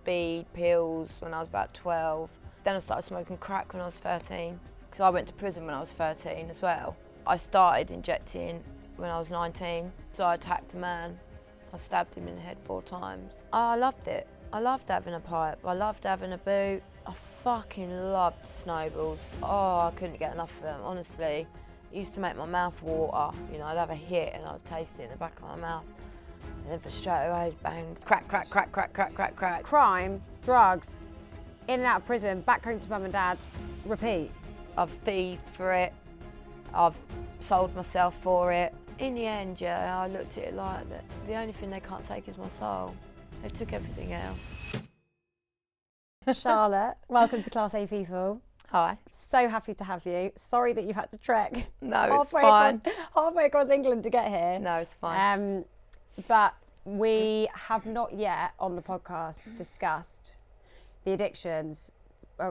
speed, pills when I was about 12. Then I started smoking crack when I was 13, because I went to prison when I was 13 as well. I started injecting when I was 19, so I attacked a man. I stabbed him in the head 4 times. I loved it. I loved having a pipe. I loved having a boot. I fucking loved snowballs. Oh, I couldn't get enough of them, honestly. It used to make my mouth water. You know, I'd have a hit and I'd taste it in the back of my mouth. And then for straight away, bang, crack, crack, crack, crack, crack, crack, crack. Crime, drugs, in and out of prison, back home to mum and dad's, repeat. I've thieved for it. I've sold myself for it. In the end, yeah, I looked at it like that. The only thing they can't take is my soul. They took everything else. Charlotte, welcome to Class A People. Hi. So happy to have you. Sorry that you've had to trek No, it's fine. Halfway across England to get here. No, it's fine. But we have not yet on the podcast discussed the addictions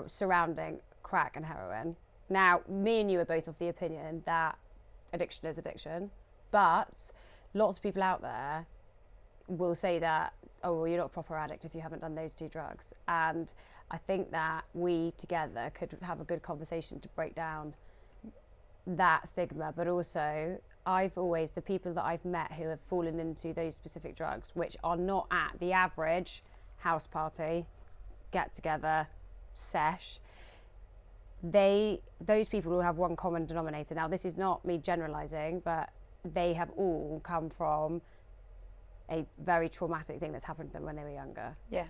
surrounding crack and heroin. Now, me and you are both of the opinion that addiction is addiction, but lots of people out there will say that, oh, well, you're not a proper addict if you haven't done those 2 drugs. And I think that we together could have a good conversation to break down that stigma, but also the people that I've met who have fallen into those specific drugs, which are not at the average house party, get together, sesh, those people will have one common denominator. Now, this is not me generalising, but they have all come from a very traumatic thing that's happened to them when they were younger. Yeah.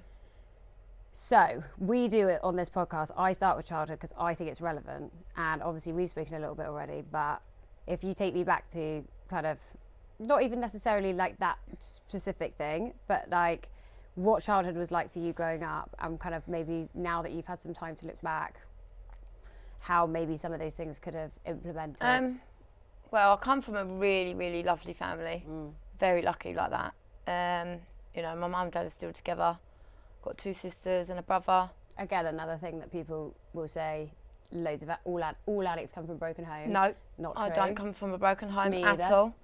So we do it on this podcast. I start with childhood because I think it's relevant, and obviously we've spoken a little bit already, but if you take me back to kind of not even necessarily like that specific thing, but like what childhood was like for you growing up, and kind of maybe now that you've had some time to look back, how maybe some of those things could have implemented. Well, I come from a really, really lovely family. Very lucky like that. You know, my mum and dad are still together. Got 2 sisters and a brother. Again, another thing that people will say, loads of all addicts come from broken homes. No, not true. I don't come from a broken home Me at either. all.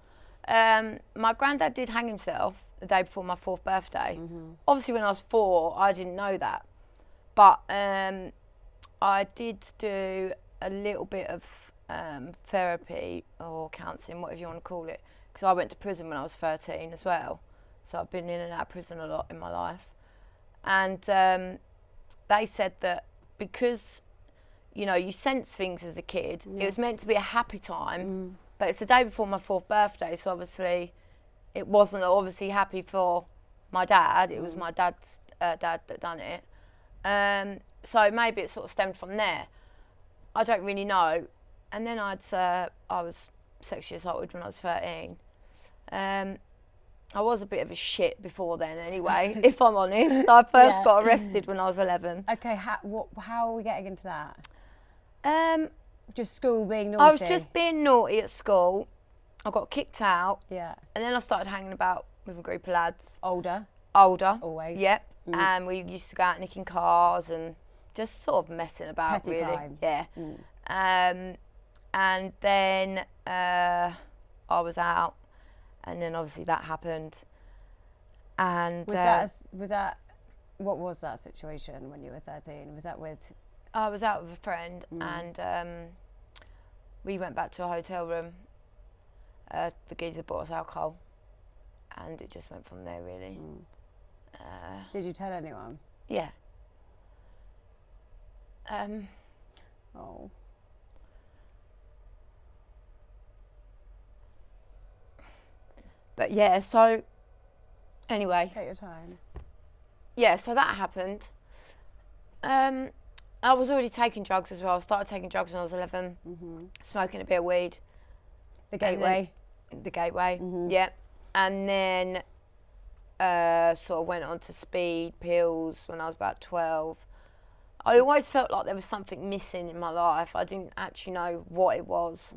My granddad did hang himself the day before my 4th birthday. Obviously, when I was 4, I didn't know that. But I did do a little bit of therapy or counselling, whatever you want to call it, because I went to prison when I was 13 as well. So I've been in and out of prison a lot in my life. And they said that because, you know, you sense things as a kid, it was meant to be a happy time, but it's the day before my 4th birthday, so obviously it wasn't obviously happy for my dad. It was my dad's dad that done it. So maybe it sort of stemmed from there. I don't really know. And then I was sexually assaulted when I was 13. I was a bit of a shit before then anyway, if I'm honest. I first got arrested when I was 11. Okay, how are we getting into that? Just school being naughty? I was just being naughty at school. I got kicked out. Yeah. And then I started hanging about with a group of lads. Older? Always. Yep. And we used to go out nicking cars and just sort of messing about. Petty really. crime. Yeah. And then I was out, and then obviously that happened. And what was that situation when you were 13? Was that with? I was out with a friend, and we went back to a hotel room. The geezer bought us alcohol, and it just went from there, really. Did you tell anyone? Yeah. Oh. But yeah, so anyway. Take your time. Yeah, so that happened. I was already taking drugs as well. I started taking drugs when I was 11, smoking a bit of weed. The gateway. Yeah. And then sort of went on to speed, pills when I was about 12. I always felt like there was something missing in my life. I didn't actually know what it was.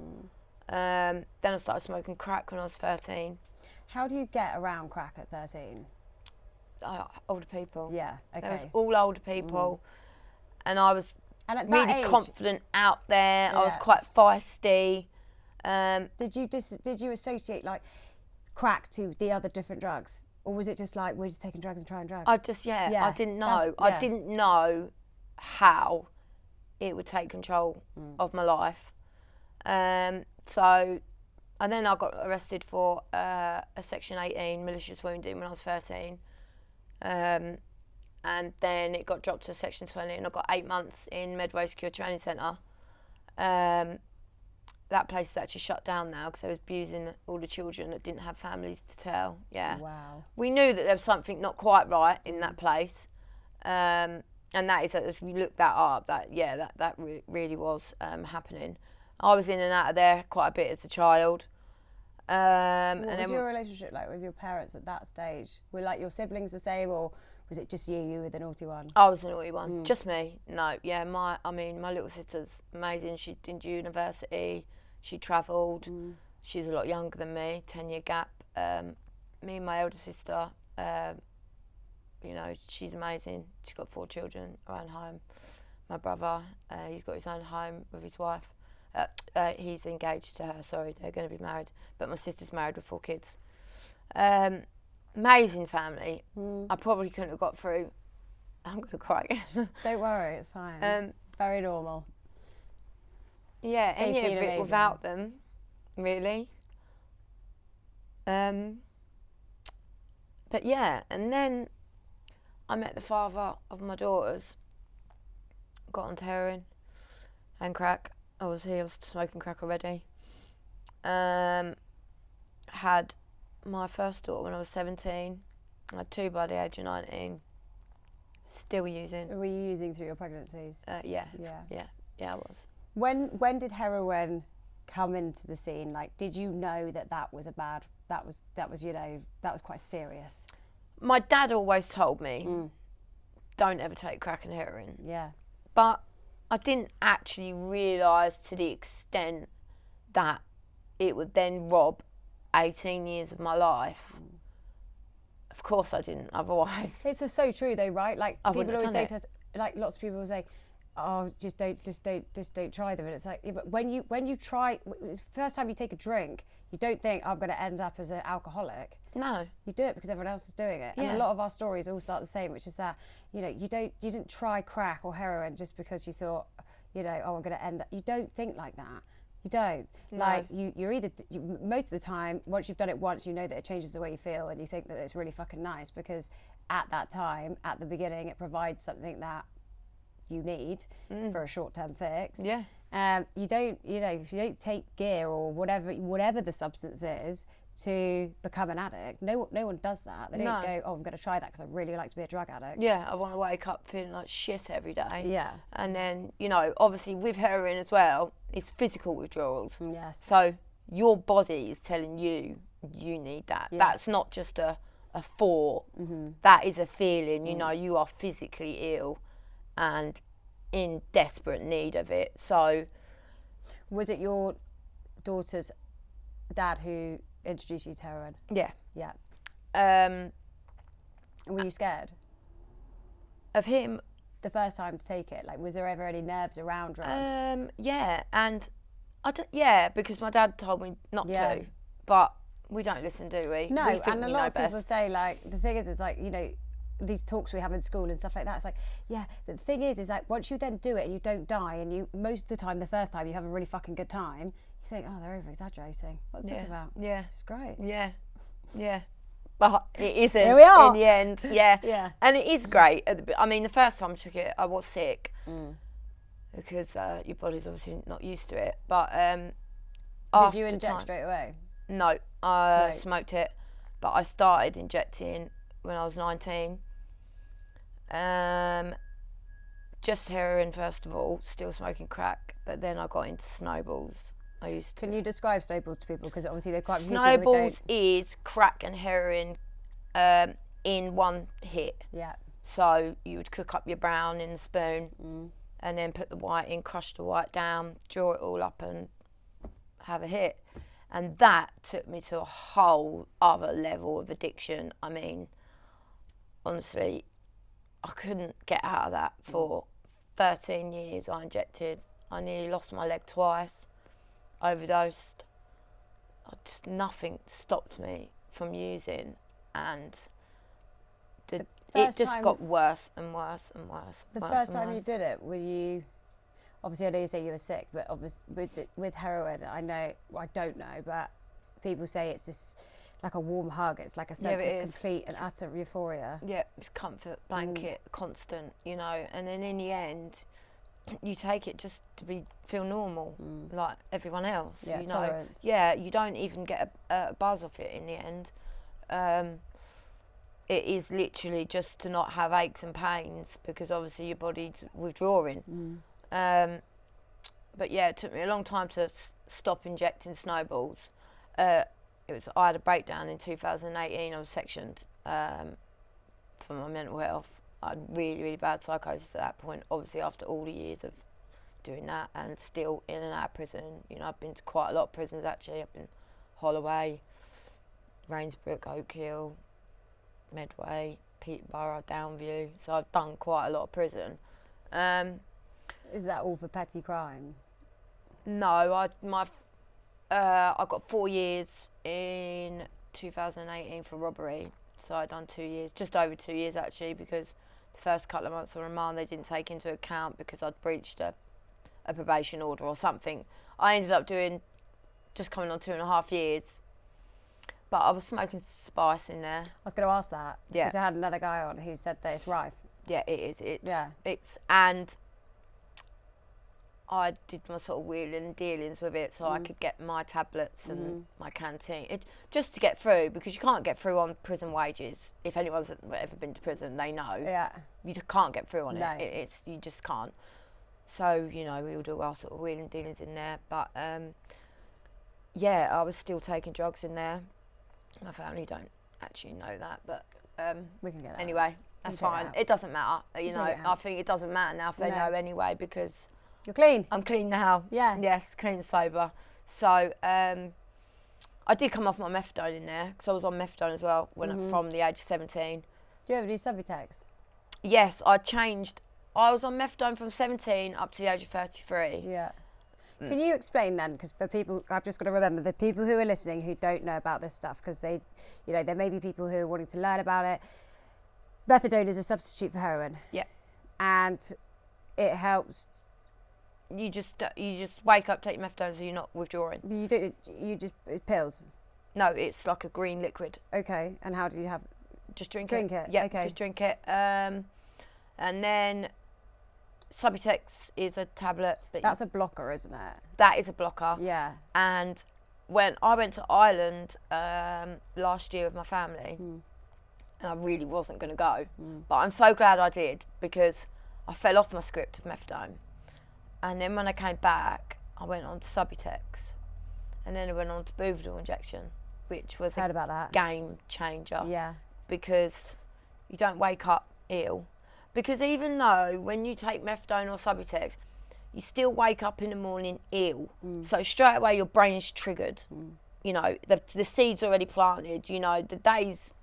Then I started smoking crack when I was 13. How do you get around crack at 13? Older people. Yeah, okay. There was all older people. And I was really age, confident out there. Yeah. I was quite feisty. Did you associate like crack to the other different drugs? Or was it just like, we're just taking drugs and trying drugs? I didn't know. I didn't know how it would take control of my life. So, and then I got arrested for a Section 18 malicious wounding when I was 13. And then it got dropped to Section 20 and I got 8 months in Medway Secure Training Centre. That place is actually shut down now because they was abusing all the children that didn't have families to tell. Yeah. Wow. We knew that there was something not quite right in that place. And that is, if you look that up, that really was happening. I was in and out of there quite a bit as a child. What was your relationship like with your parents at that stage? Were like your siblings the same, or was it just you were the naughty one? I was the naughty one, just me. No, yeah, my little sister's amazing. She's in university, she travelled. She's a lot younger than me, 10-year gap. Me and my elder sister, she's amazing. She's got 4 children, her own home. My brother, he's got his own home with his wife. He's engaged to her, sorry, they're going to be married. But my sister's married with 4 kids. Amazing family. I probably couldn't have got through. I'm going to cry again. Don't worry, it's fine. Very normal. Yeah, any of it without them, really. But yeah, and then I met the father of my daughters, got onto heroin and crack. I was smoking crack already. Had my first daughter when I was 17. I had 2 by the age of 19. Still using. Were you using through your pregnancies? Yeah, I was. When did heroin come into the scene? Like, did you know that was quite serious? My dad always told me, don't ever take crack and heroin. Yeah. But I didn't actually realise to the extent that it would then rob 18 years of my life. Of course I didn't, otherwise. It's so true though, right? Like, people always say to us, like, lots of people will say, oh, just don't try them. And it's like, yeah, but when you try, first time you take a drink, you don't think, I'm going to end up as an alcoholic. No. You do it because everyone else is doing it. Yeah. And a lot of our stories all start the same, which is that, you didn't try crack or heroin just because you thought, I'm going to end up. You don't think like that. You don't. No. Like, you're either, most of the time, once you've done it once, you know that it changes the way you feel and you think that it's really fucking nice because at that time, at the beginning, it provides something that you need for a short-term fix. Yeah. You don't take gear or whatever the substance is to become an addict. No one does that. They don't go, I'm going to try that because I really like to be a drug addict. Yeah, I want to wake up feeling like shit every day. Yeah. And then, obviously with heroin as well, it's physical withdrawals. Yes. So your body is telling you need that. Yeah. That's not just a thought. Mm-hmm. That is a feeling. You are physically ill and in desperate need of it. So, was it your daughter's dad who introduced you to heroin? Yeah. Yeah. Were you scared of him the first time to take it? Like, was there ever any nerves around drugs? Yeah, and because my dad told me not to, but we don't listen, do we? No, and a lot of people say, like, the thing is like, these talks we have in school and stuff like that, it's like, yeah, the thing is like, once you then do it and you don't die, and you, most of the time, the first time, you have a really fucking good time, you think, oh, they're over-exaggerating. What's it about? Yeah. It's great. Yeah. But it isn't. Here we are. In the end, yeah. And it is great. The first time I took it, I was sick because your body's obviously not used to it. But did you inject straight away? No, I smoked it, but I started injecting when I was 19. Just heroin first of all, still smoking crack, but then I got into snowballs. Can you describe snowballs to people? Because obviously they're quite. Snowballs is crack and heroin in one hit. Yeah. So you would cook up your brown in a spoon, and then put the white in, crush the white down, draw it all up, and have a hit. And that took me to a whole other level of addiction. Honestly, I couldn't get out of that for 13 years. I injected. I nearly lost my leg twice. Overdosed. Nothing stopped me from using, and it just got worse and worse and worse. The first time you did it, were you... Obviously, I know you say you were sick, but obviously with heroin, I don't know, but people say it's this, like a warm hug. It's like a sense of complete and utter euphoria. Yeah, it's comfort blanket, constant, you know. And then in the end, you take it just to feel normal, like everyone else. Yeah, you know. tolerance. Yeah, you don't even get a buzz off it in the end. It is literally just to not have aches and pains, because obviously your body's withdrawing. But yeah, it took me a long time to stop injecting snowballs. I had a breakdown in 2018. I was sectioned for my mental health. I had really, really bad psychosis at that point, obviously after all the years of doing that, and still in and out of prison. You know, I've been to quite a lot of prisons actually. I've been Holloway, Rainsbrook, Oak Hill, Medway, Peterborough, Downview. So I've done quite a lot of prison. Is that all for petty crime? No, I got 4 years in 2018 for robbery. So I'd done 2 years, just over 2 years actually, because the first couple of months of remand they didn't take into account because I'd breached a probation order or something. I ended up doing just coming on 2.5 years. But I was smoking spice in there. I was going to ask that. Yeah. Because I had another guy on who said that it's rife. Yeah, it is. And I did my sort of wheeling and dealings with it so I could get my tablets and my canteen. Just to get through, because you can't get through on prison wages. If anyone's ever been to prison, they know. Yeah. You just can't get through on No. it. You just can't. So, you know, we all do our sort of wheeling and dealings in there. But, yeah, I was still taking drugs in there. My family don't actually know that, but we can get it anyway, that's fine. It doesn't matter, you know. I think it doesn't matter now if they know anyway, because you're clean. I'm clean now. Yeah. Yes, clean and sober. So I did come off my methadone in there, because I was on methadone as well from the age of 17. Do you ever do Subutex? Yes, I changed. I was on methadone from 17 up to the age of 33. Yeah. Can you explain then, because for people, I've just got to remember, the people who are listening who don't know about this stuff, because they, you know, there may be people who are wanting to learn about it. Methadone is a substitute for heroin. Yeah. And it helps. You just wake up, take your methadone, so you're not withdrawing. You just pills. No, it's like a green liquid. Okay, and how do you have? Just drink it. Yeah, okay. Just drink it. And then Subutex is a tablet that's a blocker, isn't it? That is a blocker. Yeah. And when I went to Ireland last year with my family, and I really wasn't going to go, but I'm so glad I did, because I fell off my script of methadone. And then when I came back, I went on to Subutex, and then I went on to Buvidal injection, which was Heard about that. Game changer. Yeah. Because you don't wake up ill. Because even though when you take methadone or Subutex, you still wake up in the morning ill. So straight away your brain's triggered. You know, the seed's already planted. You know, the day's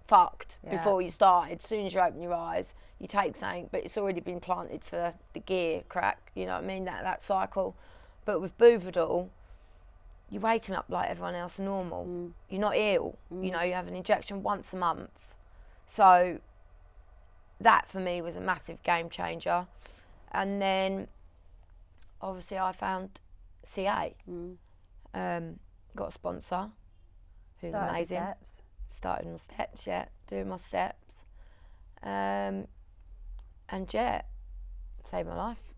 fucked before you started. As soon as you open your eyes, you take something, but it's already been planted for the gear crack. You know what I mean? That cycle. But with Buvidal, you're waking up like everyone else normal. You're not ill. You know, you have an injection once a month. So that for me was a massive game changer. And then obviously I found CA. Got a sponsor who's amazing. Started my steps, doing my steps. And saved my life.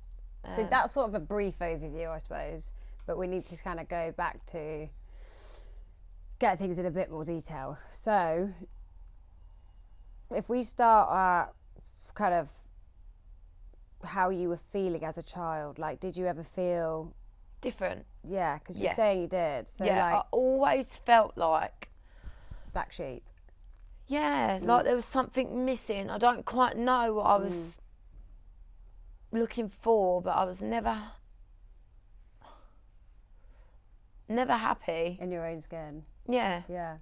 So that's sort of a brief overview, I suppose, but we need to kind of go back to get things in a bit more detail. So if we start at kind of how you were feeling as a child, like did you ever feel different? Yeah, because you're saying you did. So yeah, like, I always felt like black sheep. Yeah, like there was something missing. I don't quite know what I was looking for, but I was never happy. In your own skin. Yeah. Yeah.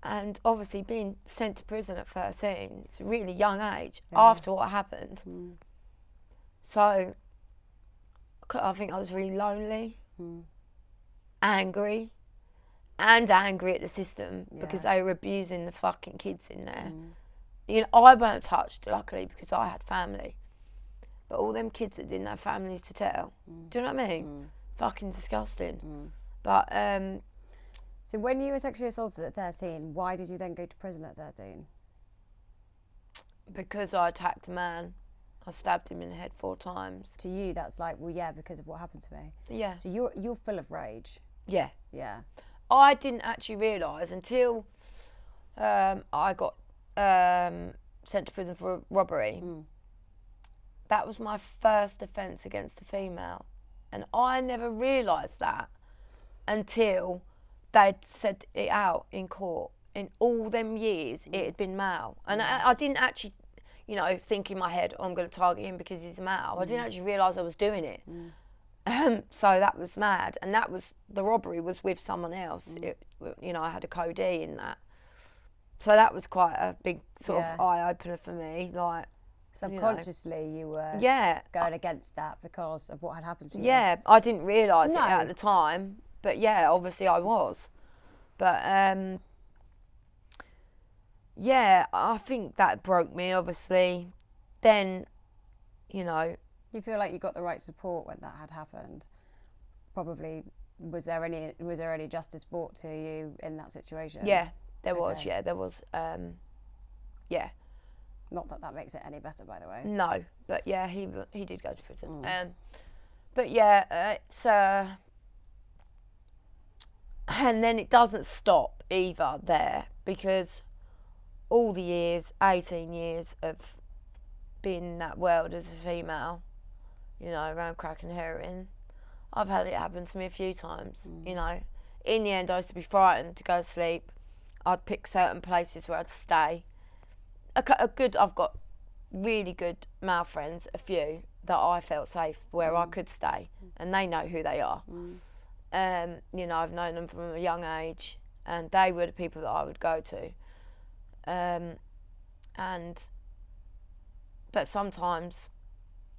And obviously being sent to prison at 13, it's a really young age after what happened. So I think I was really lonely, angry at the system because they were abusing the fucking kids in there. You know, I weren't touched, luckily, because I had family. But all them kids that didn't have families to tell, do you know what I mean? Fucking disgusting. But so when you were sexually assaulted at 13, why did you then go to prison at 13? because I attacked a man, I stabbed him in the head 4 times. To you, that's like, well, yeah, because of what happened to me. Yeah. So you're full of rage. Yeah. Yeah. I didn't actually realise until I got sent to prison for robbery. That was my first offence against a female. And I never realised that until they'd said it out in court. In all them years, it had been male. And I didn't actually, you know, think in my head, oh, I'm going to target him because he's a male. I didn't actually realise I was doing it. So that was mad. And that was, the robbery was with someone else. You know, I had a codeine in that. So that was quite a big sort of eye-opener for me. Like, subconsciously, you were going against that because of what had happened to you. Yeah, I didn't realise it at the time. But yeah, obviously I was. But yeah, I think that broke me, obviously. Then, you know. You feel like you got the right support when that had happened? Probably, was there any justice brought to you in that situation? Yeah, there was, yeah. Not that that makes it any better, by the way. No, but yeah, he did go to prison. But yeah, it's... and then it doesn't stop either there, because all the years, 18 years of being in that world as a female, you know, around crack and heroin, I've had it happen to me a few times, you know. In the end, I used to be frightened to go to sleep. I'd pick certain places where I'd stay. I've got really good male friends, a few, that I felt safe where I could stay, and they know who they are. You know, I've known them from a young age, and they were the people that I would go to. But sometimes,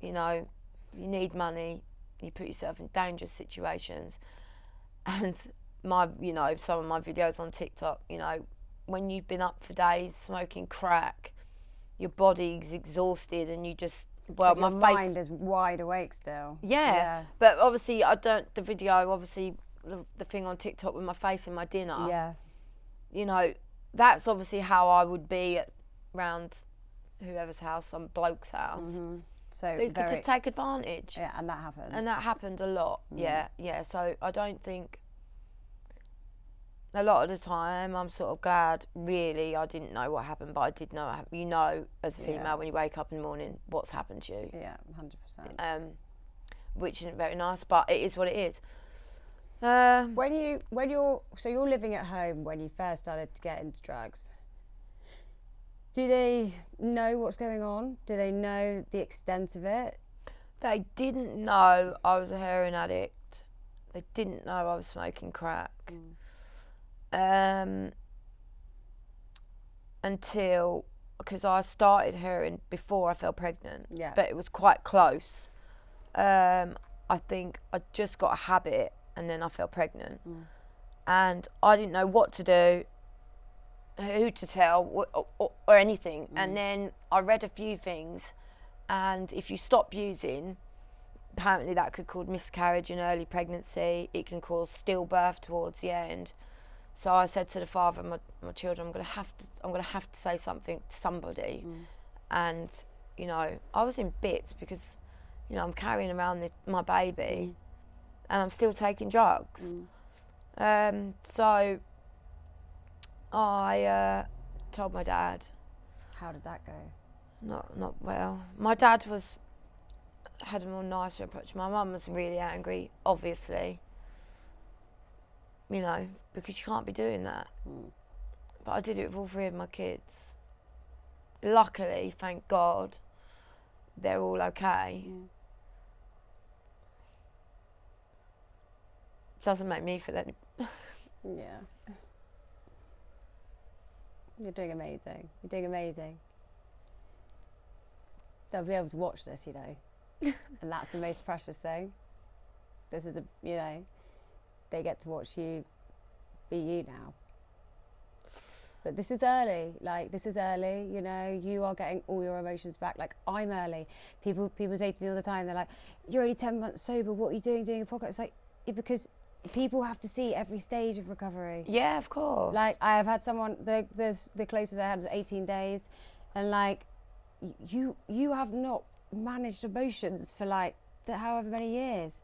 you know, you need money, you put yourself in dangerous situations, and you know, some of my videos on TikTok, you know, when you've been up for days smoking crack, your body's exhausted, and you just, well, but my mind is wide awake still. Yeah, but obviously the video, obviously the thing on TikTok with my face in my dinner. Yeah. You know, that's obviously how I would be around whoever's house, some bloke's house. So they could just take advantage. Yeah, and that happened. And that happened a lot. Yeah. So I don't think, a lot of the time, I'm sort of glad, really, I didn't know what happened, but I did know what happened. You know, as a female, when you wake up in the morning, what's happened to you. Yeah, 100%. Which isn't very nice, but it is what it is. So you're living at home when you first started to get into drugs. Do they know what's going on? Do they know the extent of it? They didn't know I was a heroin addict. They didn't know I was smoking crack. Until, because I started heroin before I fell pregnant. Yeah. But it was quite close. I think I just got a habit, and then I fell pregnant. And I didn't know what to do, who to tell, or anything. And then I read a few things, and if you stop using, apparently that could cause miscarriage in early pregnancy. It can cause stillbirth towards the end. So I said to the father of my children, I'm gonna have to say something to somebody. And you know, I was in bits because, you know, I'm carrying around my baby, and I'm still taking drugs. So I told my dad. How did that go? Not well. My dad had a more nicer approach. My mum was really angry, obviously. You know, because you can't be doing that. But I did it with all 3 of my kids. Luckily, thank God, they're all okay. Doesn't make me feel any... Yeah. You're doing amazing. You're doing amazing. They'll be able to watch this, you know. And that's the most precious thing. This is you know, they get to watch you be you now. But this is early. Like, this is early. You know, you are getting all your emotions back. Like, I'm early. People say to me all the time, they're like, "You're only 10 months sober. What are you doing a podcast?" It's like, because people have to see every stage of recovery. Yeah, of course. Like, I have had someone, the closest I had was 18 days, and like, you have not managed emotions for like however many years.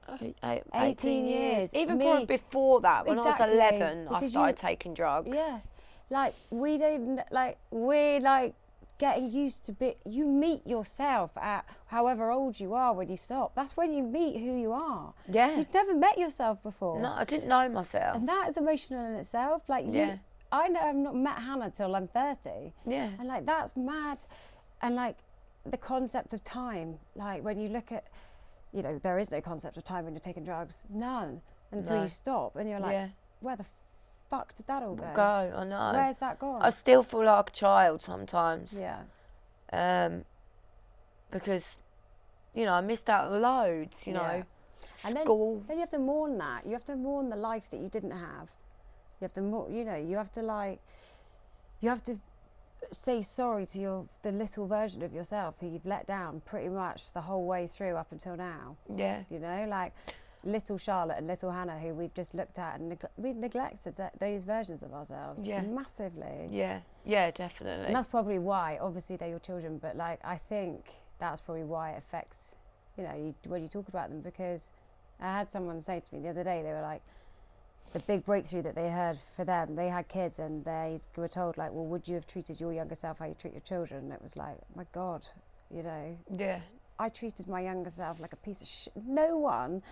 18 years. Even probably before that, when Exactly, I was 11, I because started taking drugs. Yeah, like we're like getting used to you meet yourself at however old you are when you stop. That's when you meet who you are. Yeah. You've never met yourself before. No, I didn't know myself. And that is emotional in itself. Like, I know I've not met Hannah till I'm 30. Yeah. And like, that's mad. And like, the concept of time, like when you look at, you know, there is no concept of time when you're taking drugs. None. Until you stop and you're like, where the fuck did that all go? I know. Where's that gone? I still feel like a child sometimes. Yeah. Because, you know, I missed out on loads, you know. And school. then you have to mourn that. You have to mourn the life that you didn't have. You have to, you know, you have to say sorry to the little version of yourself who you've let down pretty much the whole way through up until now. Yeah. You know, like little Charlotte and little Hannah, who we've just looked at and we've neglected those versions of ourselves massively. Yeah, definitely. And that's probably why, obviously they're your children, but like, I think that's probably why it affects, you know, when you talk about them, because I had someone say to me the other day, they were like, the big breakthrough that they heard for them, they had kids and they were told like, well, would you have treated your younger self how you treat your children? And it was like, my God, you know. Yeah. I treated my younger self like a piece of shit. No one,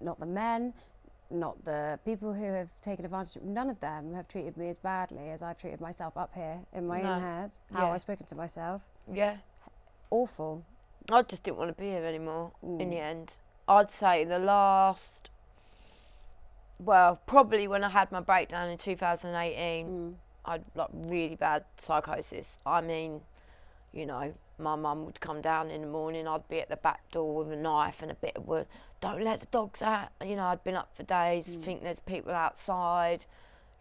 not the men, not the people who have taken advantage of, none of them have treated me as badly as I've treated myself up here in my own head, how I've spoken to myself. Yeah. Awful. I just didn't want to be here anymore in the end. I'd say the last, well, probably when I had my breakdown in 2018, I had like really bad psychosis. I mean, you know, my mum would come down in the morning, I'd be at the back door with a knife and a bit of wood. Don't let the dogs out. You know, I'd been up for days, think there's people outside,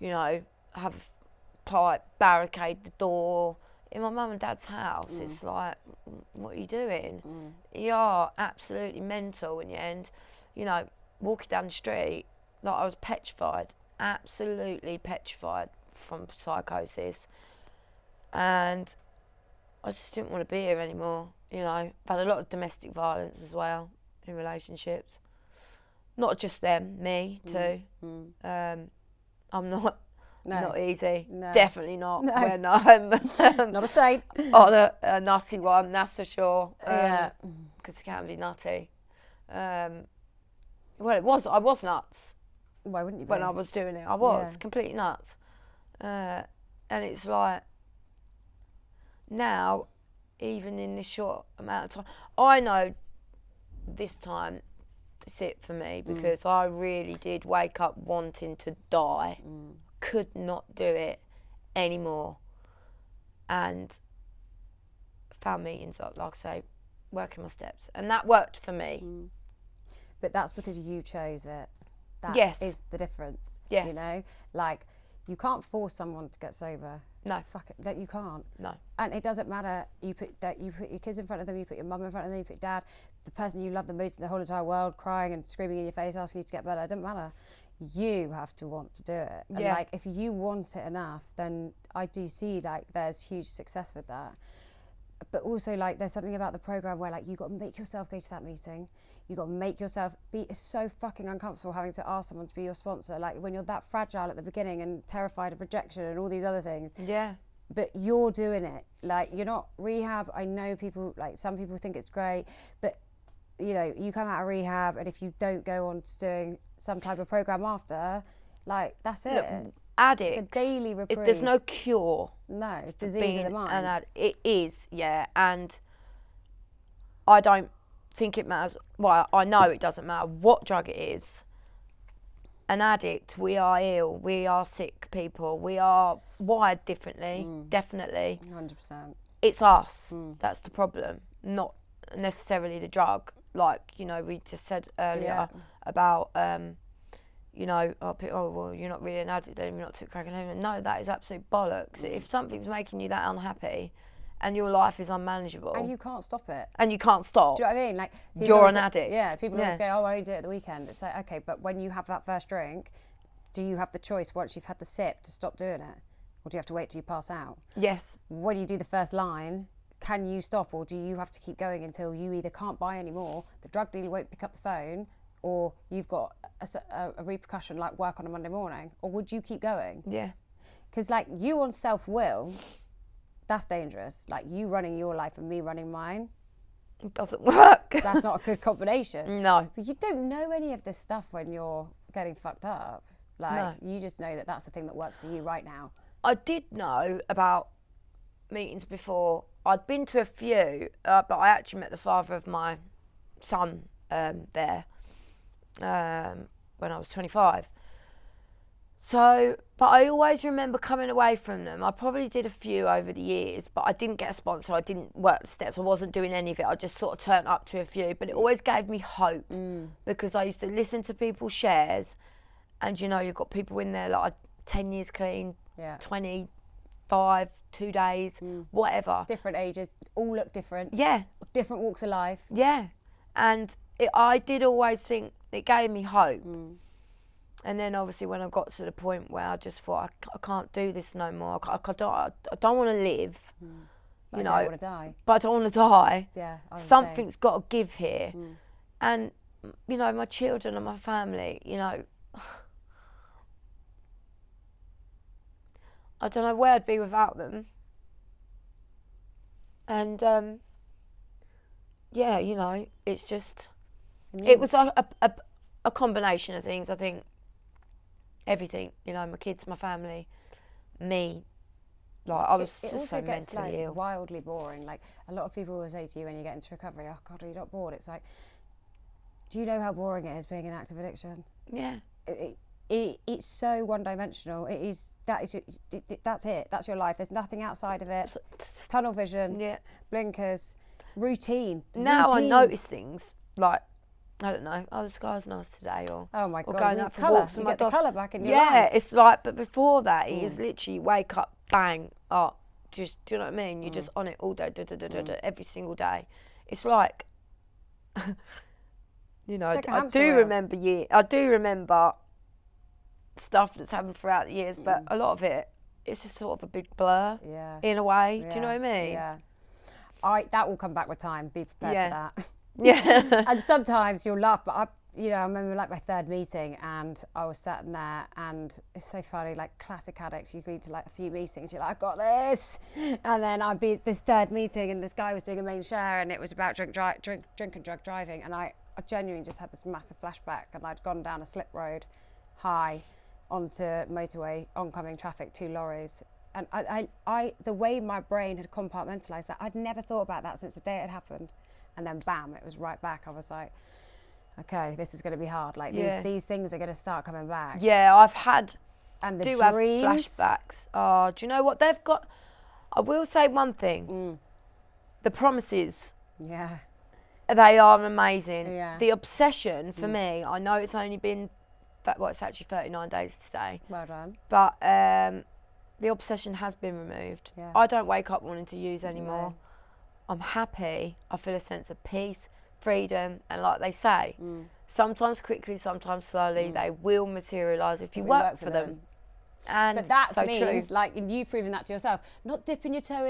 you know, have a pipe, barricade the door. In my mum and dad's house, it's like, what are you doing? You are absolutely mental in the end. You know, walking down the street, like I was petrified, absolutely petrified from psychosis. And I just didn't want to be here anymore, you know. I've had a lot of domestic violence as well in relationships. Not just them, me too. I'm not easy. No. Definitely not. No. When I'm not a saint. On a nutty one, that's for sure. Because it can be nutty. Well, I was nuts. Why wouldn't you be? When I was doing it, I was completely nuts. And it's like, now, even in this short amount of time, I know this time it's it for me, because I really did wake up wanting to die. Could not do it anymore. And found meetings, like I say, working my steps. And that worked for me. But that's because you chose it. That is the difference. Yes. You know, like, you can't force someone to get sober. No. Fuck it. Like, you can't. No. And it doesn't matter. You put your kids in front of them, you put your mum in front of them, you put your dad, the person you love the most in the whole entire world, crying and screaming in your face, asking you to get better. It doesn't matter. You have to want to do it. And like, if you want it enough, then I do see like there's huge success with that. But also, like, there's something about the program where like you got to make yourself go to that meeting. You got to make yourself be. It's so fucking uncomfortable having to ask someone to be your sponsor. Like, when you're that fragile at the beginning and terrified of rejection and all these other things. Yeah. But you're doing it. Like, you're not rehab. I know people, like, some people think it's great, but you know, you come out of rehab, and if you don't go on to doing some type of program after, like, that's it. Look, addicts. It's a daily reprieve. There's no cure. No, it's disease of the mind. It is, and I don't think it matters. Well, I know it doesn't matter what drug it is. An addict, we are ill, we are sick people, we are wired differently, definitely. 100%. It's us, that's the problem, not necessarily the drug. Like, you know, we just said earlier about, you know, oh, well, you're not really an addict then, you're not took crack and heroin. No, that is absolute bollocks. If something's making you that unhappy and your life is unmanageable. And you can't stop it. And you can't stop. Do you know what I mean? Like, you're an addict. Yeah, people always go, oh, I only do it at the weekend. It's like, okay, but when you have that first drink, do you have the choice once you've had the sip to stop doing it? Or do you have to wait till you pass out? Yes. When you do the first line, can you stop, or do you have to keep going until you either can't buy anymore, the drug dealer won't pick up the phone, or you've got a repercussion like work on a Monday morning? Or would you keep going? Yeah. Because like you on self-will, that's dangerous. Like you running your life and me running mine. It doesn't work. That's not a good combination. No. But you don't know any of this stuff when you're getting fucked up. Like you just know that that's the thing that works for you right now. I did know about meetings before. I'd been to a few, but I actually met the father of my son there when I was 25. So, but I always remember coming away from them. I probably did a few over the years, but I didn't get a sponsor. I didn't work the steps. I wasn't doing any of it. I just sort of turned up to a few. But it always gave me hope because I used to listen to people's shares, and you know, you've got people in there like 10 years clean, 20. 5, 2 days, whatever. Different ages, all look different. Yeah. Different walks of life. Yeah. And I did always think it gave me hope. And then obviously when I got to the point where I just thought, I can't do this no more. I don't want to live. But you know, I don't want to die. But I don't want to die. Yeah. Something's got to give here. And, you know, my children and my family, you know, I don't know where I'd be without them. And, yeah, you know, it's just, it was a combination of things. I think everything, you know, my kids, my family, me, like I was just so mentally ill. Wildly boring. Like a lot of people will say to you when you get into recovery, oh God, are you not bored? It's like, do you know how boring it is being in active addiction? Yeah. It's so one-dimensional. That's it. That's your life. There's nothing outside of it. Tunnel vision, blinkers, routine. Now I notice things like, I don't know, the sky's nice today, or oh my God, going out for walks with my dog. The colour back in your life. Yeah, it's like, but before that, it is literally wake up, bang, up. Just, do you know what I mean? You're just on it all day, every single day. It's like, you know, I do remember stuff that's happened throughout the years, but a lot of it, it's just sort of a big blur in a way. Do you know what I mean? Yeah. That will come back with time. Be prepared for that. Yeah. And sometimes you'll laugh, but I remember like my third meeting, and I was sat in there, and it's so funny, like classic addict, you agree to like a few meetings, you're like, I got this, and then I'd be at this third meeting, and this guy was doing a main share, and it was about drink and drug driving, and I genuinely just had this massive flashback, and I'd gone down a slip road, high, onto motorway, oncoming traffic, 2 lorries, and I the way my brain had compartmentalised that, I'd never thought about that since the day it had happened, and then bam, it was right back. I was like, okay, this is going to be hard. Like these things are going to start coming back. Yeah, I've had and the dreams. Have flashbacks. Oh, do you know what they've got? I will say one thing. The promises. Yeah. They are amazing. Yeah. The obsession for me, I know it's only been, it's actually 39 days today. Well done. But the obsession has been removed. Yeah. I don't wake up wanting to use anymore. No. I'm happy. I feel a sense of peace, freedom, and like they say, sometimes quickly, sometimes slowly, they will materialise if you work for them. And but that so means, true. like, and you've proven that to yourself, not dipping your toe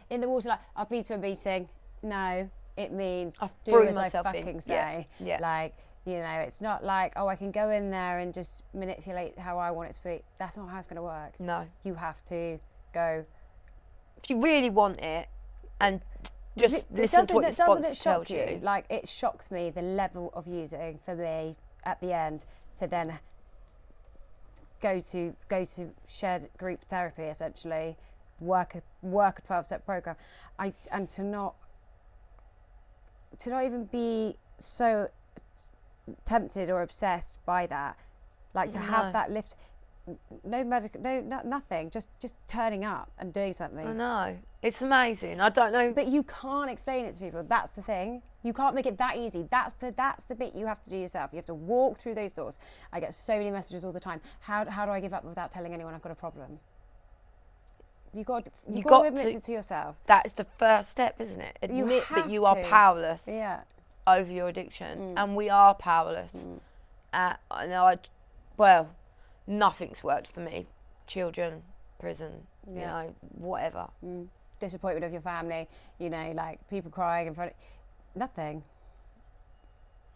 in the water like, I've been to a meeting. No, it means I've do as myself I fucking say. Yeah. Like, you know, it's not like, oh, I can go in there and just manipulate how I want it to be. That's not how it's going to work. No. You have to go. If you really want it, and just listen to what your sponsor tells you. Like, it shocks me the level of using for me at the end to then go to shared group therapy, essentially, work a 12-step program, and to not even be so tempted or obsessed by that, like to have that lift. nothing. Just turning up and doing something. I know. It's amazing. I don't know. But you can't explain it to people. That's the thing. You can't make it that easy. That's the bit you have to do yourself. You have to walk through those doors. I get so many messages all the time. How do I give up without telling anyone I've got a problem? You've got to admit it to yourself. That is the first step, isn't it? Admit that you are powerless over your addiction. And we are powerless. Well, nothing's worked for me. Children, prison, you know, whatever. Disappointment of your family, you know, like people crying in front of... Nothing.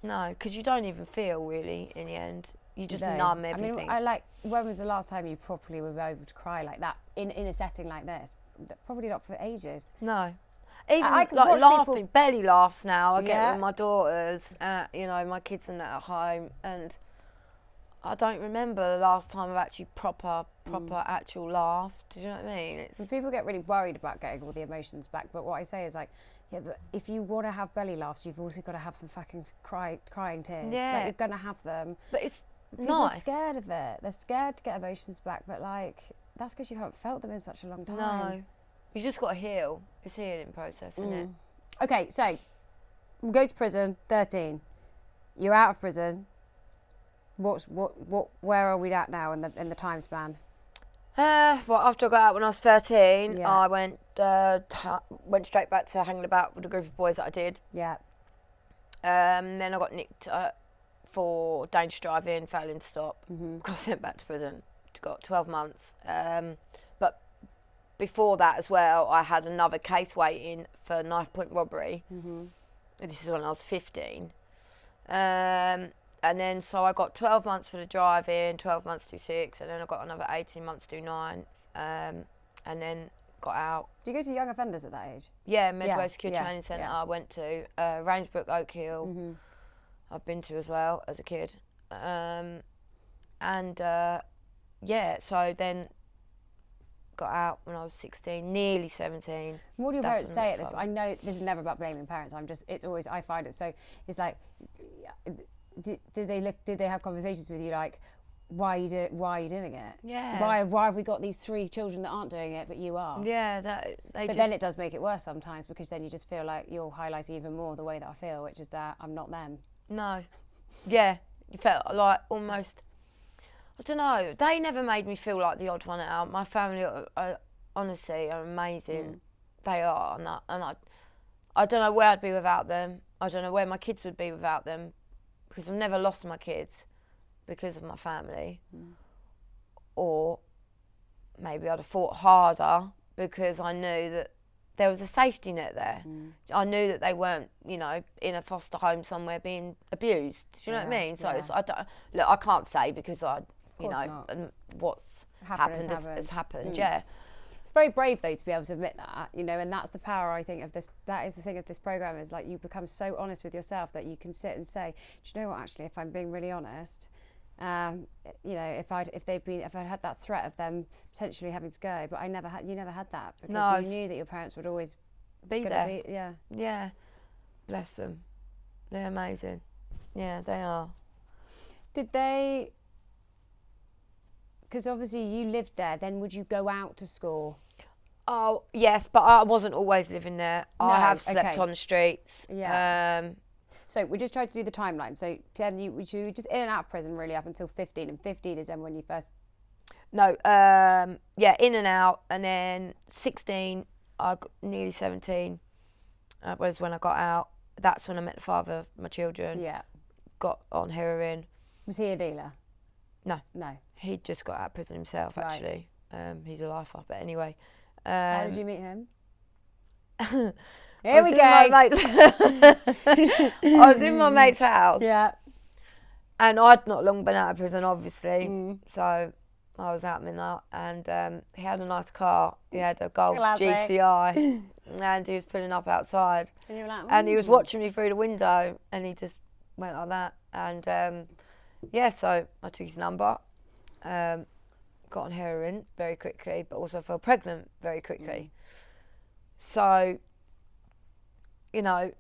No, because you don't even feel, really, in the end. You just numb everything. I mean, when was the last time you properly were able to cry like that in a setting like this? Probably not for ages. No. Even I can like watch laughing, people... belly laughs now. I get with my daughters, you know, my kids and that at home, and I don't remember the last time I've actually proper actual laughed. Do you know what I mean? People get really worried about getting all the emotions back, but what I say is like, yeah, but if you want to have belly laughs, you've also got to have some fucking crying tears. Yeah. Like, you're going to have them. But it's People nice. are scared of it. They're scared to get emotions back, but like, that's because you haven't felt them in such a long time. No. You just got to heal. It's a healing process, isn't it? Okay, so we go to prison, 13. You're out of prison. Where are we at now in the time span? Well, after I got out when I was 13, I went straight back to hanging about with a group of boys that I did. Yeah. Then I got nicked for dangerous driving, failing to stop. Got sent back to prison. Got 12 months. But before that as well, I had another case waiting for knife point robbery. This is when I was 15. And then so I got 12 months for the driving, 12 months to do 6, and then I got another 18 months to do 9, and then got out. Do you go to young offenders at that age? Yeah, Medway Secure Training Centre I went to, Rainsbrook, Oak Hill, I've been to as well as a kid. So then got out when I was 16, nearly 17. What do your parents say at this? I know this is never about blaming parents. It's always, I find it so, it's like, did they have conversations with you like, why are you doing it? Yeah. Why have we got these 3 children that aren't doing it but you are? Yeah, but then it does make it worse sometimes, because then you just feel like you're highlighting even more the way that I feel, which is that I'm not them. No. Yeah, you felt like almost, I don't know, they never made me feel like the odd one out. My family honestly are amazing. They are, and I don't know where I'd be without them. I don't know where my kids would be without them, because I've never lost my kids because of my family. Or maybe I'd have fought harder because I knew that there was a safety net there. I knew that they weren't, you know, in a foster home somewhere being abused. Do you know what I mean? So I can't say because what's happened has happened. Yeah. It's very brave though to be able to admit that, you know, and that's the power, I think, of this. That is the thing of this program, is like you become so honest with yourself that you can sit and say, do you know what, actually, if I'm being really honest, you know, if I'd had that threat of them potentially having to go, but you never had that, because you knew that your parents would always be there. Yeah. Bless them. They're amazing. Yeah, they are. Did they? Because obviously you lived there, then would you go out to school? Oh, yes, but I wasn't always living there. No, I have slept on the streets. Yeah. So we just tried to do the timeline. So you were just in and out of prison really up until 15, and 15 is then when you first... No, in and out, and then 16, nearly 17, was when I got out. That's when I met the father of my children. Yeah. Got on heroin. Was he a dealer? No. He just got out of prison himself, actually. He's a lifer, but anyway. How did you meet him? Here we go. I was in my mate's house. Yeah. And I'd not long been out of prison, obviously. So I was out midnight, and he had a nice car. He had a Golf GTI, and he was pulling up outside. And you were like, and he was watching me through the window, and he just went like that. And so I took his number, got on heroin very quickly, but also fell pregnant very quickly. So, you know,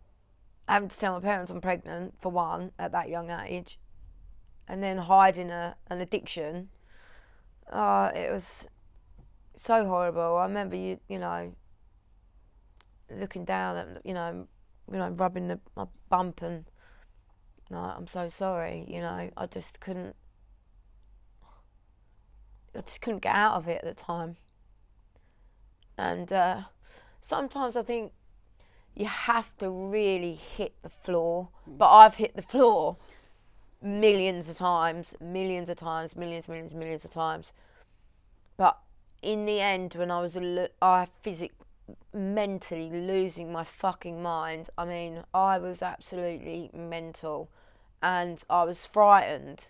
having to tell my parents I'm pregnant, for one, at that young age, and then hiding an addiction, It was so horrible. I remember you know, looking down at, rubbing my bump and, no, I'm so sorry, I just couldn't get out of it at the time. And sometimes I think you have to really hit the floor, but I've hit the floor millions of times. But in the end, when I was mentally losing my fucking mind, I mean, I was absolutely mental, and I was frightened.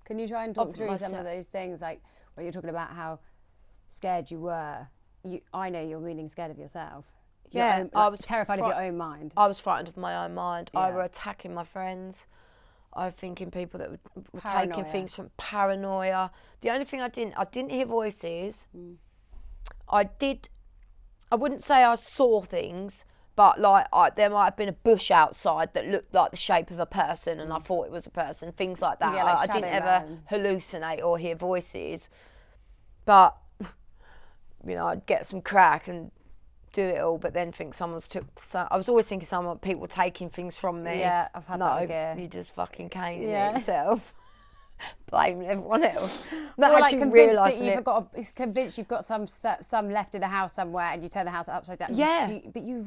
Can you try and talk through some of those things, like when you're talking about how scared you were? I know you're meaning scared of yourself. Yeah, I was terrified of your own mind. I was frightened of my own mind. Yeah. I were attacking my friends. I was thinking people that were taking things from paranoia. The only thing I didn't hear voices. I wouldn't say I saw things, but there might have been a bush outside that looked like the shape of a person, and I thought it was a person. Things like that. Yeah, like I didn't ever hallucinate or hear voices, but I'd get some crack and do it all, but then think someone's I was always thinking people taking things from me. Yeah, I've had that again. You just fucking caning yourself. Blaming everyone else. Not actually realising it. Convinced you've got some left in the house somewhere, and you turn the house upside down. Yeah. But you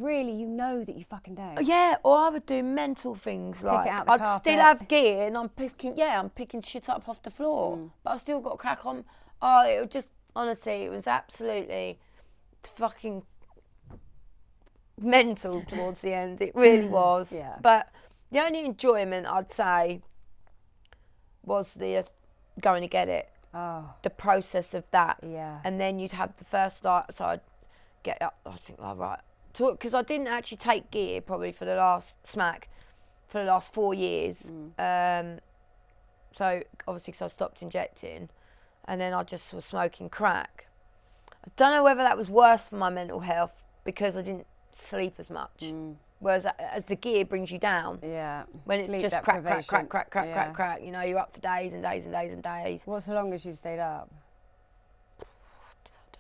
know that you fucking don't. Yeah, or I would do mental things like I'd still have gear and I'm picking shit up off the floor, but I've still got crack on. It was just, honestly, it was absolutely fucking mental towards the end. It really was. Yeah. But the only enjoyment I'd say was the going to get it. Oh. The process of that. Yeah. And then you'd have the first so I'd get up, I think, right. Because I didn't actually take gear probably for the last 4 years. So obviously because I stopped injecting, and then I just was smoking crack. I don't know whether that was worse for my mental health because I didn't sleep as much. Whereas as the gear brings you down. Yeah. When Sleep it's just crack. You're up for days and days and days and days. What's the longest you've stayed up?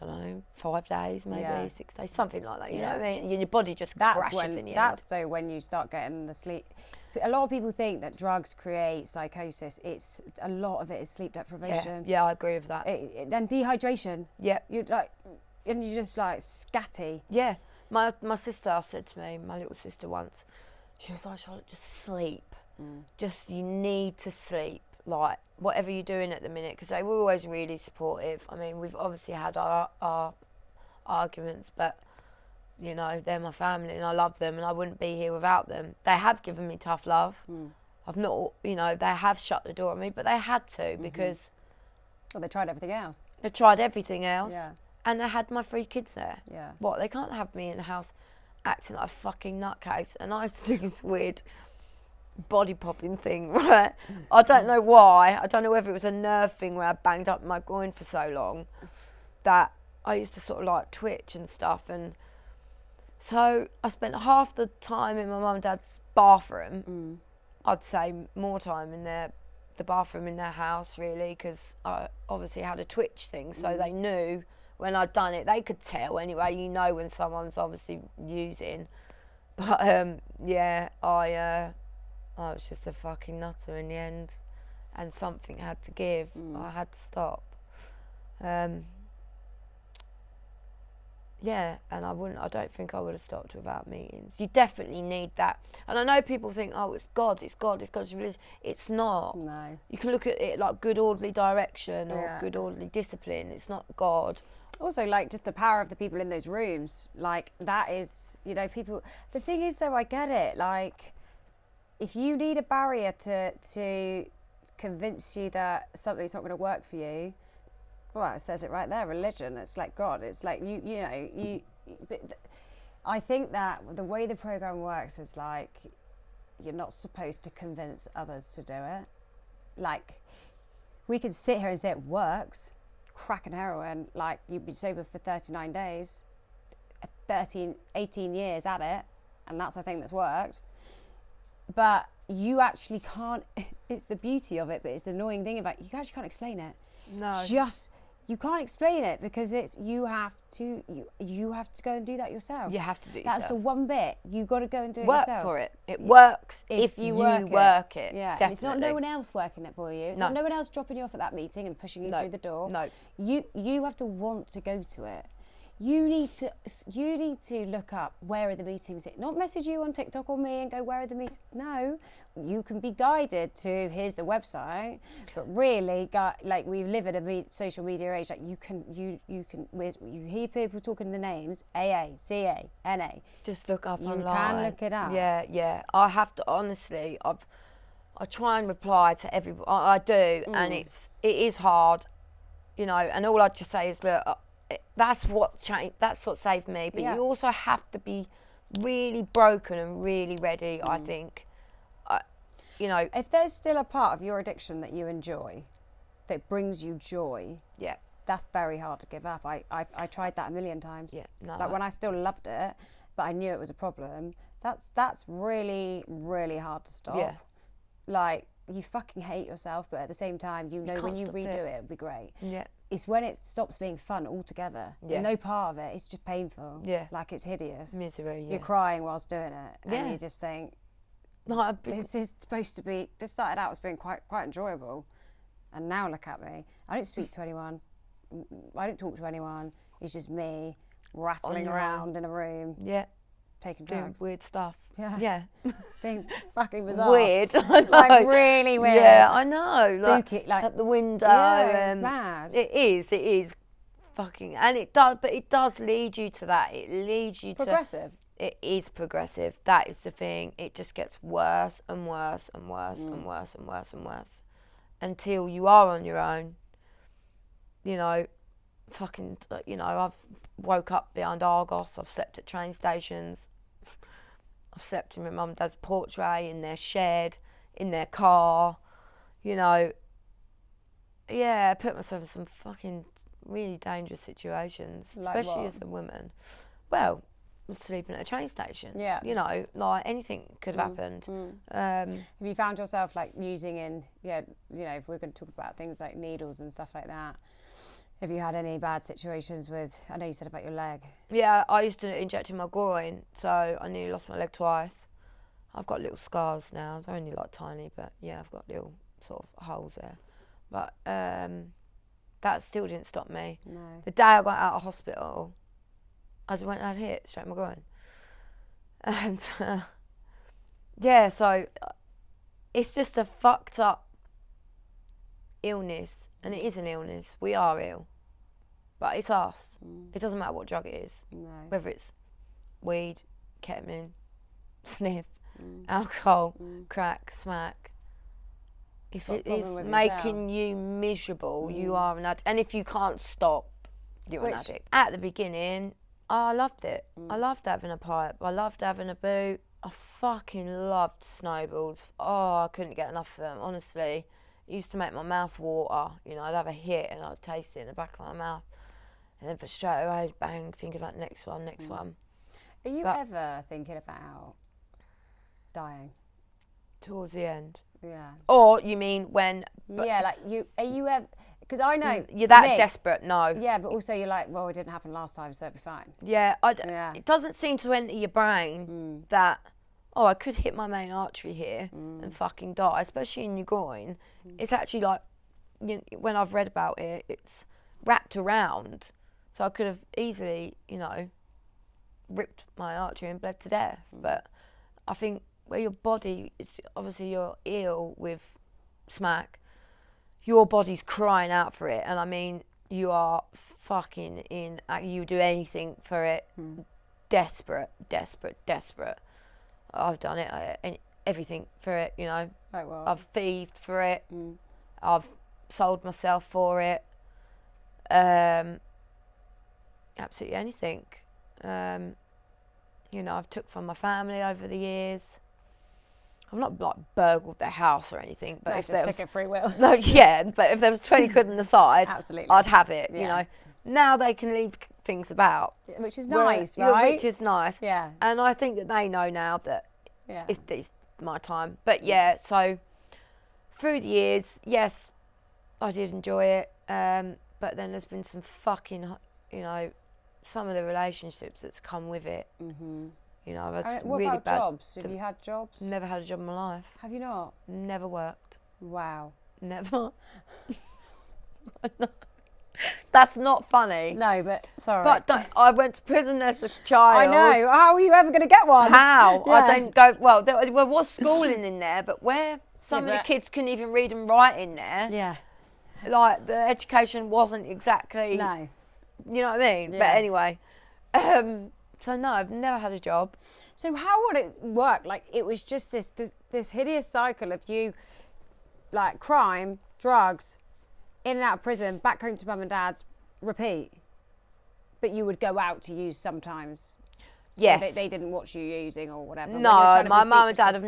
I don't know, 5 days, maybe 6 days, something like that. You know what I mean? Your body just crashes in the end. That's when you start getting the sleep. A lot of people think that drugs create psychosis. A lot of it is sleep deprivation. Yeah, I agree with that. And dehydration. Yeah. You're just like scatty. Yeah. My sister said to me, my little sister once, she was like, Charlotte, just sleep. Just, you need to sleep, like, whatever you're doing at the minute, because they were always really supportive. I mean, we've obviously had our arguments, but, they're my family and I love them and I wouldn't be here without them. They have given me tough love. I've not, they have shut the door on me, but they had to because... Well, they tried everything else. They tried everything else. Yeah. And they had my 3 kids there. Yeah. What, they can't have me in the house acting like a fucking nutcase. And I used to do this weird body popping thing, right? I don't know why. I don't know whether it was a nerve thing where I banged up my groin for so long that I used to sort of like twitch and stuff. And so I spent half the time in my mum and dad's bathroom. I'd say more time in the bathroom in their house, really, because I obviously had a twitch thing. So they knew when I'd done it. They could tell anyway, when someone's obviously using. But I was just a fucking nutter in the end, and something had to give. I had to stop. And I don't think I would have stopped without meetings. You definitely need that. And I know people think, oh, it's God, it's religion. It's not. No. You can look at it like good orderly direction or good orderly discipline. It's not God. Also, like, just the power of the people in those rooms. Like, that is, people... The thing is, though, I get it. Like, if you need a barrier to convince you that something's not going to work for you, well, it says it right there, religion. It's like God. It's like, but I think that the way the program works is like, you're not supposed to convince others to do it. Like, we can sit here and say it works. Crack and heroin, like, you've been sober for 39 days, 18 years at it, and that's a thing that's worked. But you actually can't, it's the beauty of it, but it's the annoying thing about it, you actually can't explain it. No. You can't explain it because it's you have to go and do that yourself. You have to do it That's yourself. the one bit. You've got to go and do it work yourself. for it. It works if you work it. Yeah, definitely. it's not no one else working it for you. It's not no one else dropping you off at that meeting and pushing you through the door. No. You have to want to go to it. You need to look up where are the meetings. Not message you on TikTok or me and go, where are the meetings? No, you can be guided to here's the website, but really, like we live in a social media age. Like you hear people talking the names AA, CA, NA. Just look up online. You can look it up. Yeah. I have to honestly. I try and reply to everyone. I do, and it is hard, you know. And all I just say is, look. That's what saved me. But you also have to be really broken and really ready. I think, you know, if there's still a part of your addiction that you enjoy, that brings you joy, that's very hard to give up. I tried that a million times. When I still loved it, but I knew it was a problem. That's really, really hard to stop. Yeah. Like you fucking hate yourself, but at the same time, you know when you redo it, it'll be great. Yeah. It's when it stops being fun altogether. Yeah. No part of it. It's just painful. Yeah. Like it's hideous. Misery. Yeah. You're crying whilst doing it, and you just think, this is supposed to be. This started out as being quite enjoyable, and now look at me. I don't speak to anyone. I don't talk to anyone. It's just me rattling around in a room. Yeah. Taking drugs. Doing weird stuff. Yeah. Being fucking bizarre. Weird. I know. Like really weird. Yeah, I know. Like Spooky, like at the window. Yeah, it's mad. It is fucking, and it does lead you to that. It leads you progressive. It is progressive. That is the thing. It just gets worse and worse and worse and worse and worse and worse until you are on your own. You know, fucking, you know, I've woke up behind Argos. I've slept at train stations. I've slept in my mum and dad's portrait, in their shed, in their car. You know, I put myself in some fucking really dangerous situations, like especially what? as a woman. Well, sleeping at a train station. Yeah. You know, like anything could have happened. Have you found yourself like using you know, if we're going to talk about things like needles and stuff like that, have you had any bad situations with, I know you said about your leg. Yeah, I used to inject in my groin, so I nearly lost my leg twice. I've got little scars now. They're only like tiny, but yeah, I've got little sort of holes there. But that still didn't stop me. No. The day I got out of hospital, I just went and had a hit straight in my groin. And so it's just a fucked up illness, and it is an illness. We are ill, but it's us. It doesn't matter what drug it is, whether it's weed, ketamine, sniff, alcohol, crack, smack. If it is making you miserable, you are an addict. And if you can't stop, you're an addict. At the beginning, I loved it. I loved having a pipe. I loved having a boot. I fucking loved snowballs. Oh, I couldn't get enough of them, honestly. It used to make my mouth water. You know, I'd have a hit and I'd taste it in the back of my mouth. And then for straight away, bang, thinking about next one. Are you ever thinking about dying? Towards the end. Yeah. Or you mean when... Yeah, like are you ever... Because I know... You're that desperate, no. Yeah, but also you're like, well, it didn't happen last time, so it'll be fine. Yeah, it doesn't seem to enter your brain that... I could hit my main artery here and fucking die, especially in your groin. It's actually like, when I've read about it, it's wrapped around. So I could have easily, you know, ripped my artery and bled to death. But I think where your body, obviously you're ill with smack, your body's crying out for it. And I mean, you are fucking you do anything for it. Desperate. I've done it, everything for it, you know. Like what? I've thieved for it. I've sold myself for it. Absolutely anything. You know, I've took from my family over the years. I've not like burgled their house or anything, but if just took it free will. No, yeah, but if there was 20 quid on the side, absolutely, I'd have it. You know, now they can leave things about, which is nice, right? Which is nice. Yeah. And I think that they know now that it's my time. But so through the years, yes, I did enjoy it. But then there's been some fucking, you know, some of the relationships that's come with it. Mm-hmm. You know, I've had What really about bad. jobs? Have you had jobs? Never had a job in my life. Have you not? Never worked. Wow. Never. That's not funny. No, but sorry. But I went to prison as a child. I know. How are you ever going to get one? How? Yeah. I don't go. Well, there was schooling in there, but where some of the kids couldn't even read and write in there. Yeah. Like the education wasn't exactly. No. You know what I mean? Yeah. But anyway, so no, I've never had a job. So how would it work? Like it was just this hideous cycle of you, like crime, drugs, in and out of prison, back home to mum and dad's, repeat. But you would go out to use sometimes. So Yes. they didn't watch you using or whatever. No, my mum and dad I've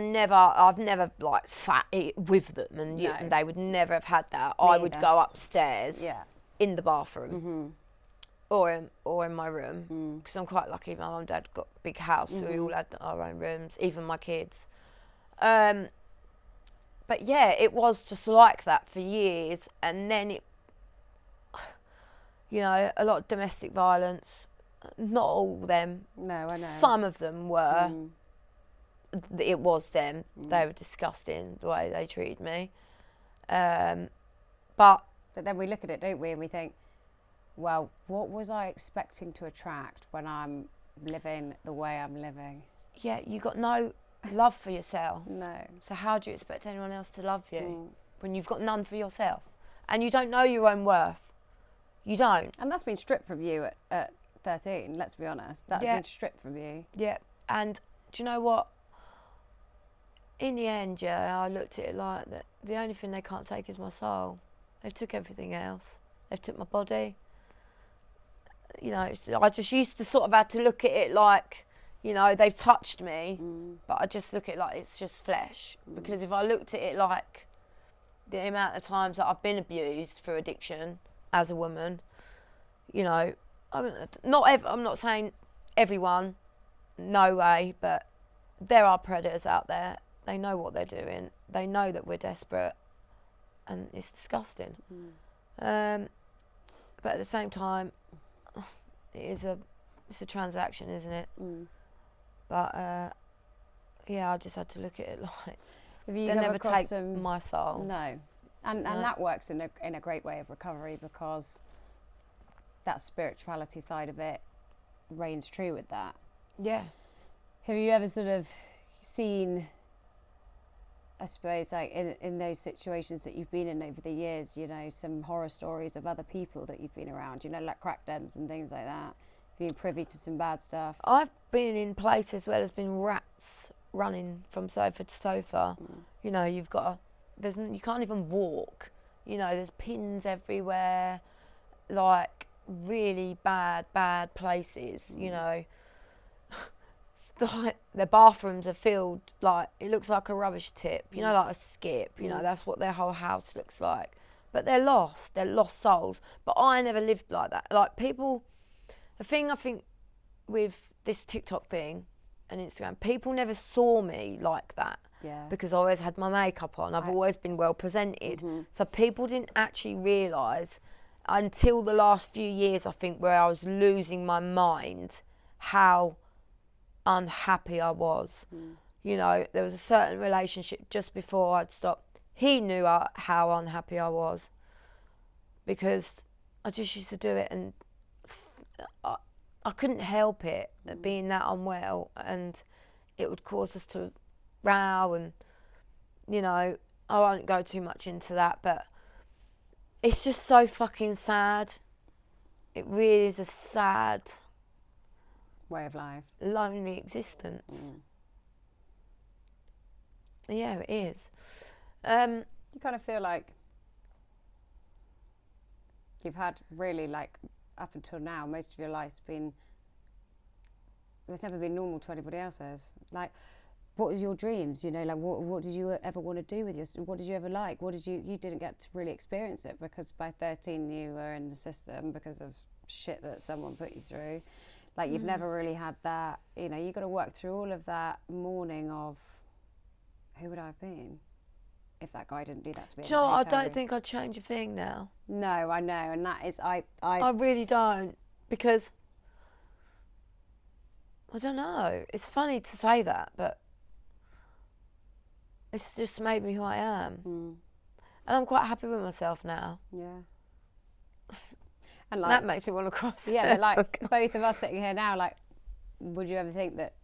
never like sat with them, and they would never have had that. I would go upstairs in the bathroom or in my room, because I'm quite lucky. My mum and dad got a big house, so we all had our own rooms, even my kids. But yeah, it was just like that for years, and then it, you know, a lot of domestic violence. Not all them. No, I know. Some of them were. It was them. They were disgusting the way they treated me. But then we look at it, don't we, and we think, well, what was I expecting to attract when I'm living the way I'm living? Yeah, you got no love for yourself. No. So how do you expect anyone else to love you when you've got none for yourself? And you don't know your own worth. You don't. And that's been stripped from you at 13, let's be honest. That's been stripped from you. Yeah. And do you know what? In the end, I looked at it like that. The only thing they can't take is my soul. They've took everything else. They've took my body. You know, I just used to sort of had to look at it like, you know, they've touched me, but I just look at it like it's just flesh. Because if I looked at it like the amount of times that I've been abused for addiction as a woman, you know, I'm not saying everyone, no way, but there are predators out there. They know what they're doing. They know that we're desperate, and it's disgusting. But at the same time, it's a transaction, isn't it? But I just had to look at it like they never take my soul. No, and that works in a great way of recovery, because that spirituality side of it reigns true with that. Yeah. Have you ever sort of seen, I suppose, like in those situations that you've been in over the years, you know, some horror stories of other people that you've been around, you know, like crack dens and things like that? Being privy to some bad stuff? I've been in places where there's been rats running from sofa to sofa. You know, you can't even walk. You know, there's pins everywhere, like really bad places. You know, like their bathrooms are filled, like it looks like a rubbish tip. You know, like a skip. You know, that's what their whole house looks like. But they're lost souls. But I never lived like that. Like people. The thing I think with this TikTok thing and Instagram, people never saw me like that. Yeah. Because I always had my makeup on. I've always been well presented. So people didn't actually realise until the last few years, I think, where I was losing my mind, how unhappy I was. You know, there was a certain relationship just before I'd stopped. He knew how unhappy I was, because I just used to do it, and I couldn't help it, being that unwell, and it would cause us to row, and, you know, I won't go too much into that, but it's just so fucking sad. It really is a sad way of life, lonely existence. Yeah, it is. You kind of feel like you've had really, like, up until now, most of your life's been, it's never been normal to anybody else's. Like, what was your dreams? You know, like what did you ever want to do with your, what did you ever like? What did you didn't get to really experience it, because by 13 you were in the system because of shit that someone put you through. Like, you've never really had that, you know, you got to work through all of that mourning of, who would I have been? if that guy didn't do that to me. Do you know what? I don't think I'd change a thing now. No, I know, and that is I really don't, because I don't know. It's funny to say that, but it's just made me who I am, and I'm quite happy with myself now. Yeah. And like, that makes me want to cross. Yeah, but like both of us sitting here now, like, would you ever think that?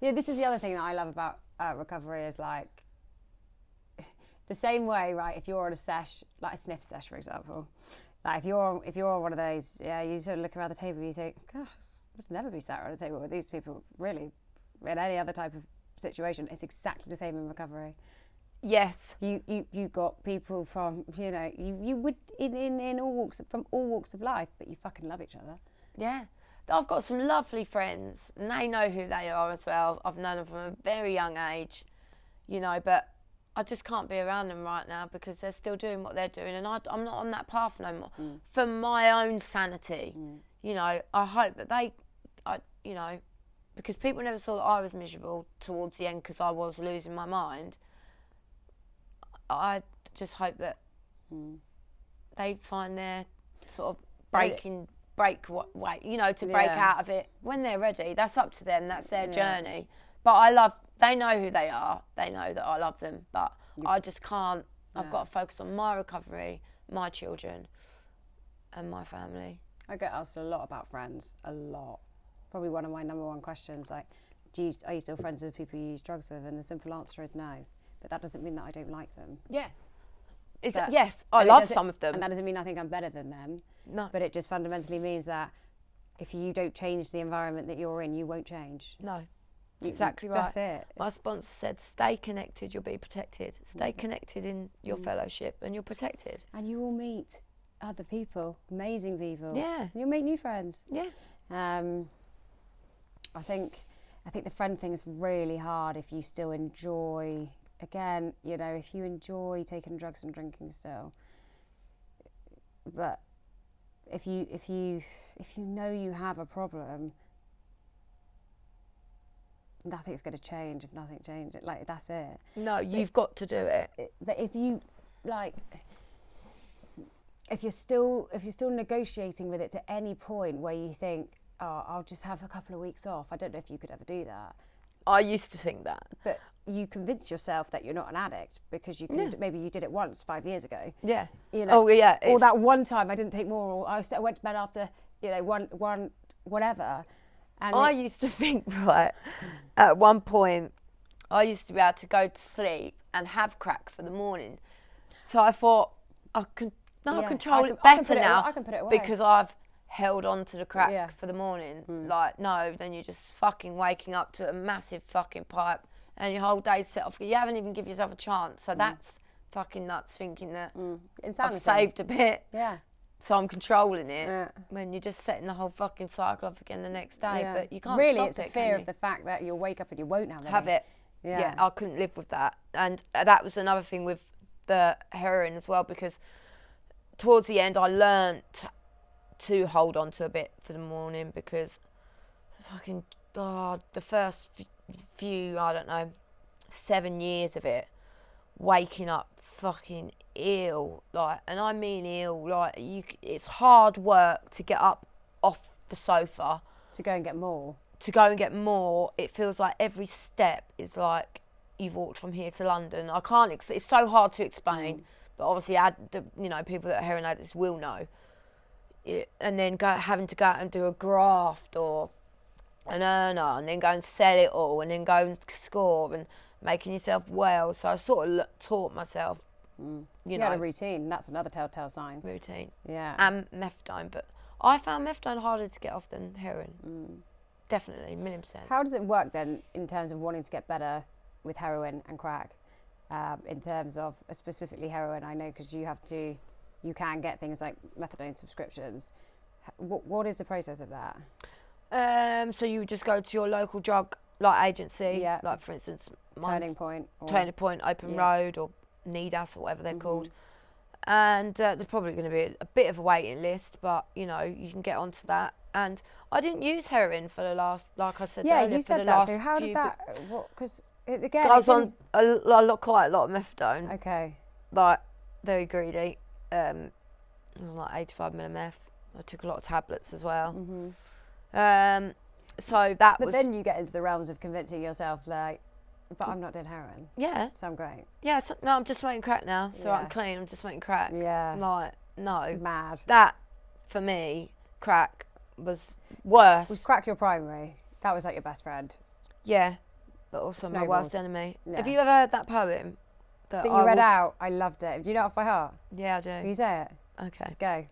This is the other thing that I love about recovery is like the same way, right? If you're on a sesh, like a sniff sesh, for example, like if you're on one of those, you sort of look around the table and you think, God, I'd never be sat around a table with these people. Really, in any other type of situation, it's exactly the same in recovery. Yes. You got people from, you would in all walks, from all walks of life, but you fucking love each other. Yeah. I've got some lovely friends, and they know who they are as well. I've known them from a very young age, but I just can't be around them right now because they're still doing what they're doing, and I'm not on that path no more. For my own sanity, I hope that because people never saw that I was miserable towards the end because I was losing my mind. I just hope that they find their sort of break way, to break out of it when they're ready. That's up to them. That's their journey. But they know who they are. They know that I love them. But I just can't. I've got to focus on my recovery, my children, and my family. I get asked a lot about friends. A lot. Probably one of my number one questions. Like, are you still friends with people you use drugs with? And the simple answer is no. But that doesn't mean that I don't like them. Yeah. Yes, I love some of them. And that doesn't mean I think I'm better than them. No. But it just fundamentally means that if you don't change the environment that you're in, you won't change. No. Exactly right. That's it. My sponsor said, stay connected, you'll be protected. Stay connected in your fellowship and you're protected. And you will meet other people, amazing people. Yeah. And you'll make new friends. Yeah. I think the friend thing is really hard if you still enjoy... Again, if you enjoy taking drugs and drinking still, but if you know you have a problem, nothing's going to change. If nothing changes, like that's it. No, you've got to do it. But if you if you're still negotiating with it to any point where you think, oh, I'll just have a couple of weeks off. I don't know if you could ever do that. I used to think that. But you convince yourself that you're not an addict because you can, maybe you did it once 5 years ago. Yeah. Oh yeah. Or that one time I didn't take more, or I went to bed after, one whatever. And I used to think, right, at one point, I used to be able to go to sleep and have crack for the morning. So I thought, I control it better now. I can put it away. Because I've held on to the crack for the morning. Like, no, then you're just fucking waking up to a massive fucking pipe and your whole day's set off. You haven't even given yourself a chance. So that's fucking nuts, thinking that I've saved a bit. Yeah. So I'm controlling it when you're just setting the whole fucking cycle off again the next day. Yeah. But you can't really, stop it's a fear of the fact that you'll wake up and you won't have it. Yeah, I couldn't live with that. And that was another thing with the heroin as well, because towards the end I learnt to hold on to a bit for the morning, because fucking the first few, I don't know, 7 years of it, waking up fucking ill, and I mean ill, it's hard work to get up off the sofa to go and get more. It feels like every step is like you've walked from here to London. I can't. It's so hard to explain, but obviously, people that are heroin addicts will know. And then having to go out and do a graft or an earner, and then go and sell it all, and then go and score, and making yourself well. So I sort of taught myself. You had a routine. That's another telltale sign. Routine. Yeah. And methadone, but I found methadone harder to get off than heroin. Definitely, 1,000,000%. How does it work then in terms of wanting to get better with heroin and crack? In terms of specifically heroin, I know because you can get things like methadone subscriptions. What is the process of that? So you just go to your local drug agency, like for instance, Turning Point, Open Road, or Need Us, or whatever they're called. And there's probably going to be a bit of a waiting list, but you can get onto that. And I didn't use heroin for the last, like I said earlier, you said that. So how did that? Because again, I was on quite a lot of methadone. Okay. like very greedy. It was like 85 ml meth. I took a lot of tablets as well. So that But was. then you get into the realms of convincing yourself, like, but I'm not doing heroin. Yeah. So I'm great. Yeah. So, no, I'm just smoking crack now. So Yeah. I'm clean. I'm just smoking crack. Yeah. Like, no. Mad. That, for me, crack was worse. Was crack your primary? That was like your best friend. Yeah. But also my worst Snowballs. enemy. Yeah. Have you ever heard that poem? That you read out? I loved it. Do you know it off by heart? Yeah, I do. Can you say it? Okay. Go.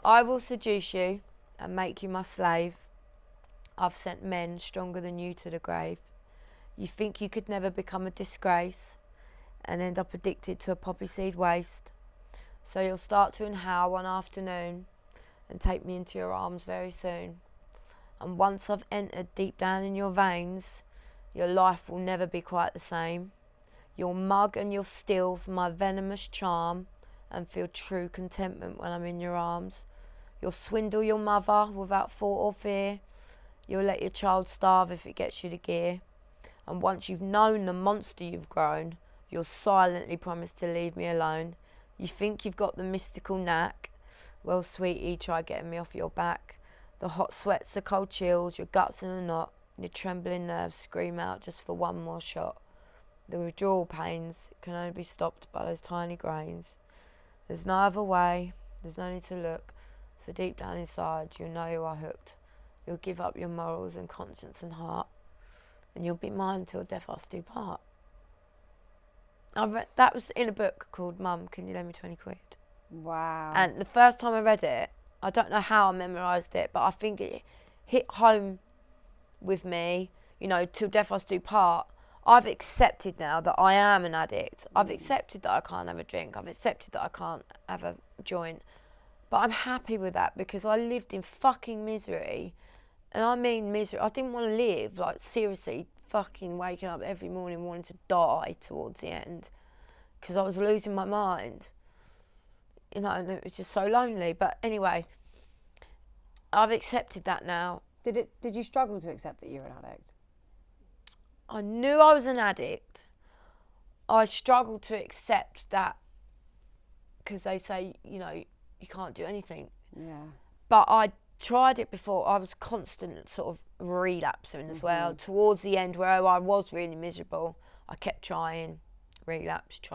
I will seduce you and make you my slave. I've sent men stronger than you to the grave. You think you could never become a disgrace and end up addicted to a poppy seed waste. So you'll start to inhale one afternoon and take me into your arms very soon. And once I've entered deep down in your veins, your life will never be quite the same. You'll mug and you'll steal from my venomous charm and feel true contentment when I'm in your arms. You'll swindle your mother without thought or fear. You'll let your child starve if it gets you the gear. And once you've known the monster you've grown, you'll silently promise to leave me alone. You think you've got the mystical knack. Well, sweetie, try getting me off your back. The hot sweats, the cold chills, your guts in a knot. Your trembling nerves scream out just for one more shot. The withdrawal pains can only be stopped by those tiny grains. There's no other way, there's no need to look. For deep down inside, you'll know you are hooked. You'll give up your morals and conscience and heart, and you'll be mine till death us do part. That was in a book called Mum, Can You Lend Me 20 Quid? Wow. And the first time I read it, I don't know how I memorised it, but I think it hit home with me, you know, till death us do part. I've accepted now that I am an addict. I've accepted that I can't have a drink. I've accepted that I can't have a joint. But I'm happy with that because I lived in fucking misery. And I mean misery. I didn't want to live, like, seriously, fucking waking up every morning wanting to die towards the end because I was losing my mind. You know, and it was just so lonely. But anyway, I've accepted that now. Did you struggle to accept that you were an addict? I knew I was an addict. I struggled to accept that because they say, you know, you can't do anything. Yeah. But I tried it before. I was constant sort of relapsing as well. Towards the end where I was really miserable, I kept trying, relapsing.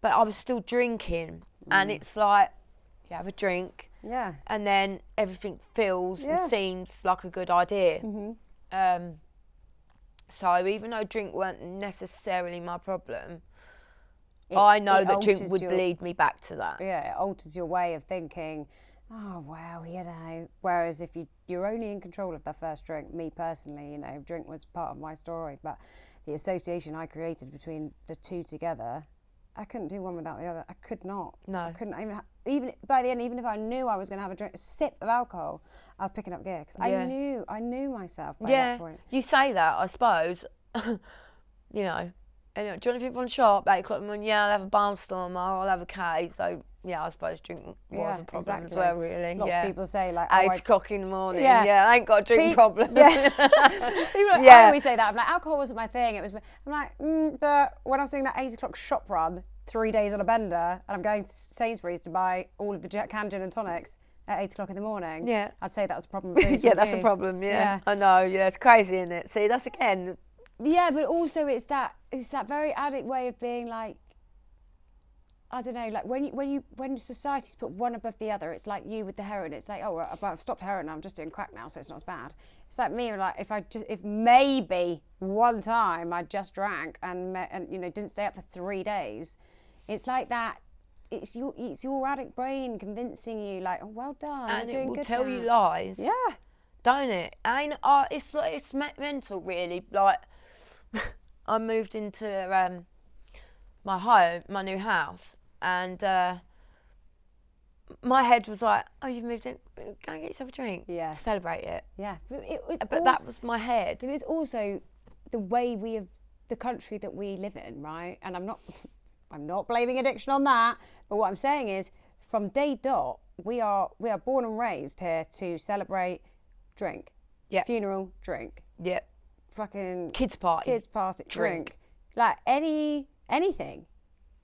But I was still drinking. And it's like, you have a drink. Yeah. And then everything feels and seems like a good idea. So even though drink weren't necessarily my problem, I know that drink would lead me back to that. Yeah, it alters your way of thinking. Oh, well, you know. Whereas if you're only in control of that first drink, me personally, you know, drink was part of my story. But the association I created between the two together, I couldn't do one without the other. I could not. No. I couldn't even by the end, even if I knew I was going to have a sip of alcohol, I was picking up gear because I knew myself by that point. You say that, I suppose. You know, anyway, do you want to one shot? 8 o'clock in the morning, yeah, I'll have a barnstormer, I'll have a K. So, yeah, I suppose drink was a problem as well, really. Lots of people say, like, 8 o'clock in the morning, I ain't got a drink problem. I always say that. I'm like, alcohol wasn't my thing. It was. I'm like, but when I was doing that 8 o'clock shop run, 3 days on a bender, and I'm going to Sainsbury's to buy all of the canned gin and tonics at 8 o'clock in the morning, I'd say that was a problem. Yeah, that's a problem, I know, it's crazy, isn't it? See, that's again. Yeah, but also it's that very addict way of being like, I don't know, like when society's put one above the other, it's like you with the heroin. It's like, oh, well, I've stopped heroin now, I'm just doing crack now, so it's not as bad. It's like me, like if maybe one time I just drank and you know didn't stay up for 3 days, it's like that. It's your addict brain convincing you, like, oh, well done, and you're doing it will good tell now. you lies. Yeah. Don't it? It's mental, really. Like, I moved into my home, my new house, and my head was like, oh, you've moved in, go and get yourself a drink. Yeah. Celebrate it. Yeah. But that was my head. But it's also the way the country that we live in, right? And I'm not blaming addiction on that, but what I'm saying is, from day dot, we are born and raised here to celebrate, drink. Yeah. Funeral, drink. Yeah. Fucking Kids party, drink. Like anything. Anything.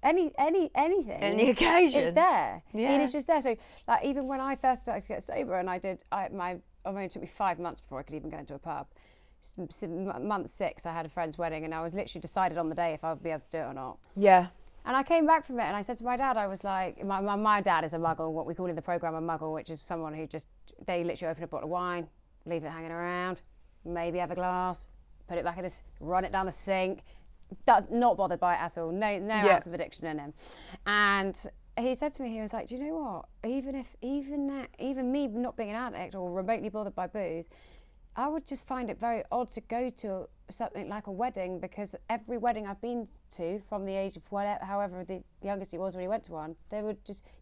Any occasion. It's there. Yeah. It is just there. So, like, even when I first started to get sober, and it only took me 5 months before I could even go into a pub. Month 6, I had a friend's wedding, and I was literally decided on the day if I would be able to do it or not. Yeah. And I came back from it, and I said to my dad, I was like, my dad is a muggle, what we call in the program a muggle, which is someone who they literally open a bottle of wine, leave it hanging around, maybe have a glass, put it back in this, run it down the sink. That's not bothered by it at all. No ounce of addiction in him. And he said to me, he was like, do you know what? Even me not being an addict or remotely bothered by booze, I would just find it very odd to go to something like a wedding, because every wedding I've been to from the age of however the youngest he was when he went to one,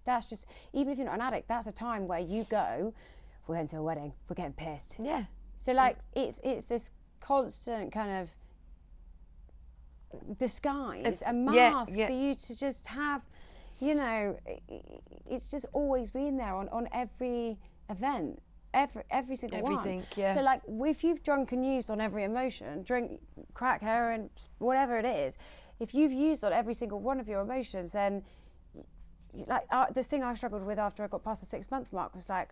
that's just, even if you're not an addict, that's a time where you go, we're going to a wedding, we're getting pissed. Yeah. So like, it's this constant kind of disguise, a mask for you to just have, it's just always been there on every event, every single everything, one. yeah. So like, if you've drunk and used on every emotion, drink, crack, heroin, whatever it is, if you've used on every single one of your emotions, then like the thing I struggled with after I got past the 6-month mark was like,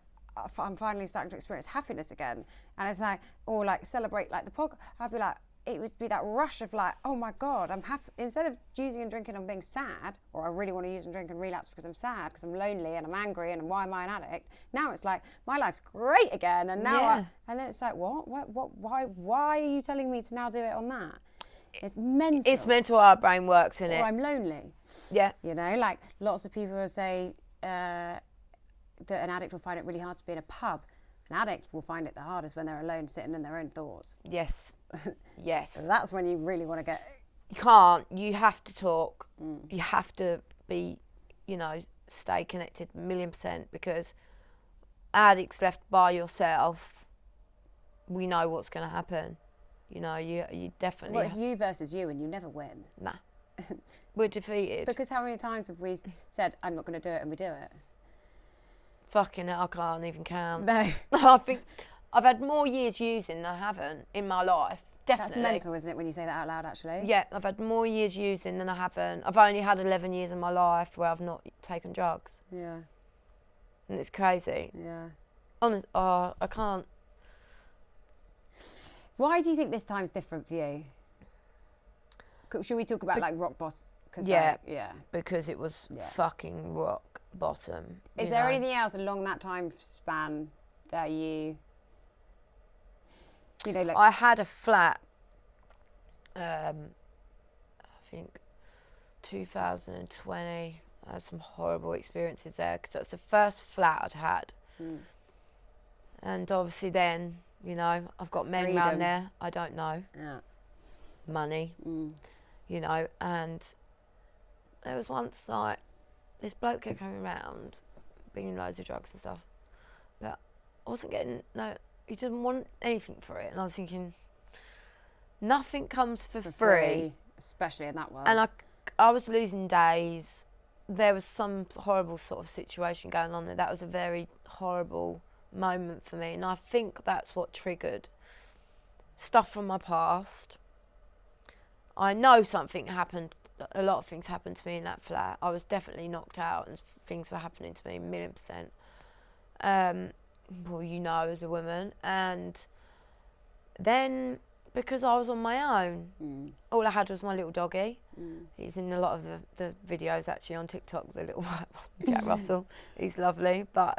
I'm finally starting to experience happiness again. And it's like, or like celebrate like the podcast, I'd be like, it would be that rush of like, oh my God, I'm happy. Instead of using and drinking and being sad, or I really want to use and drink and relapse because I'm sad, because I'm lonely and I'm angry and why am I an addict? Now it's like, my life's great again. And now, and then it's like, why are you telling me to now do it on that? It's mental. It's mental how our brain works, isn't it? Or I'm lonely. Yeah. Like lots of people will say that an addict will find it really hard to be in a pub. An addict will find it the hardest when they're alone, sitting in their own thoughts. Yes. Yes. So that's when you really want to get... You can't. You have to talk. You have to be, stay connected 1,000,000%, because addicts left by yourself, we know what's going to happen. You definitely... Well, it's you versus you, and you never win. Nah. We're defeated. Because how many times have we said, I'm not going to do it, and we do it? Fucking hell, I can't even count. No. I think I've had more years using than I haven't in my life. Definitely. That's mental, isn't it, when you say that out loud, actually? Yeah, I've had more years using than I haven't. I've only had 11 years in my life where I've not taken drugs. Yeah. And it's crazy. Yeah. Honest, I can't. Why do you think this time's different for you? Should we talk about like rock bottom? Yeah. Because it was fucking rock bottom. Is there anything else along that time span that you like... I had a flat, I think 2020. I had some horrible experiences there, because that's the first flat I'd had. And obviously then, I've got men Freedom. around there I don't know. Yeah. Money. And there was once like this bloke kept coming around bringing loads of drugs and stuff, but I wasn't getting he didn't want anything for it, and I was thinking, nothing comes for free, especially in that world. And I was losing days. There was some horrible sort of situation going on there. That was a very horrible moment for me, and I think that's what triggered stuff from my past. I know something happened. A lot of things happened to me in that flat. I was definitely knocked out, and things were happening to me 1,000,000%. Well, as a woman. And then, because I was on my own, all I had was my little doggy. He's in a lot of the videos actually on TikTok, the little white one, Jack Russell. He's lovely. But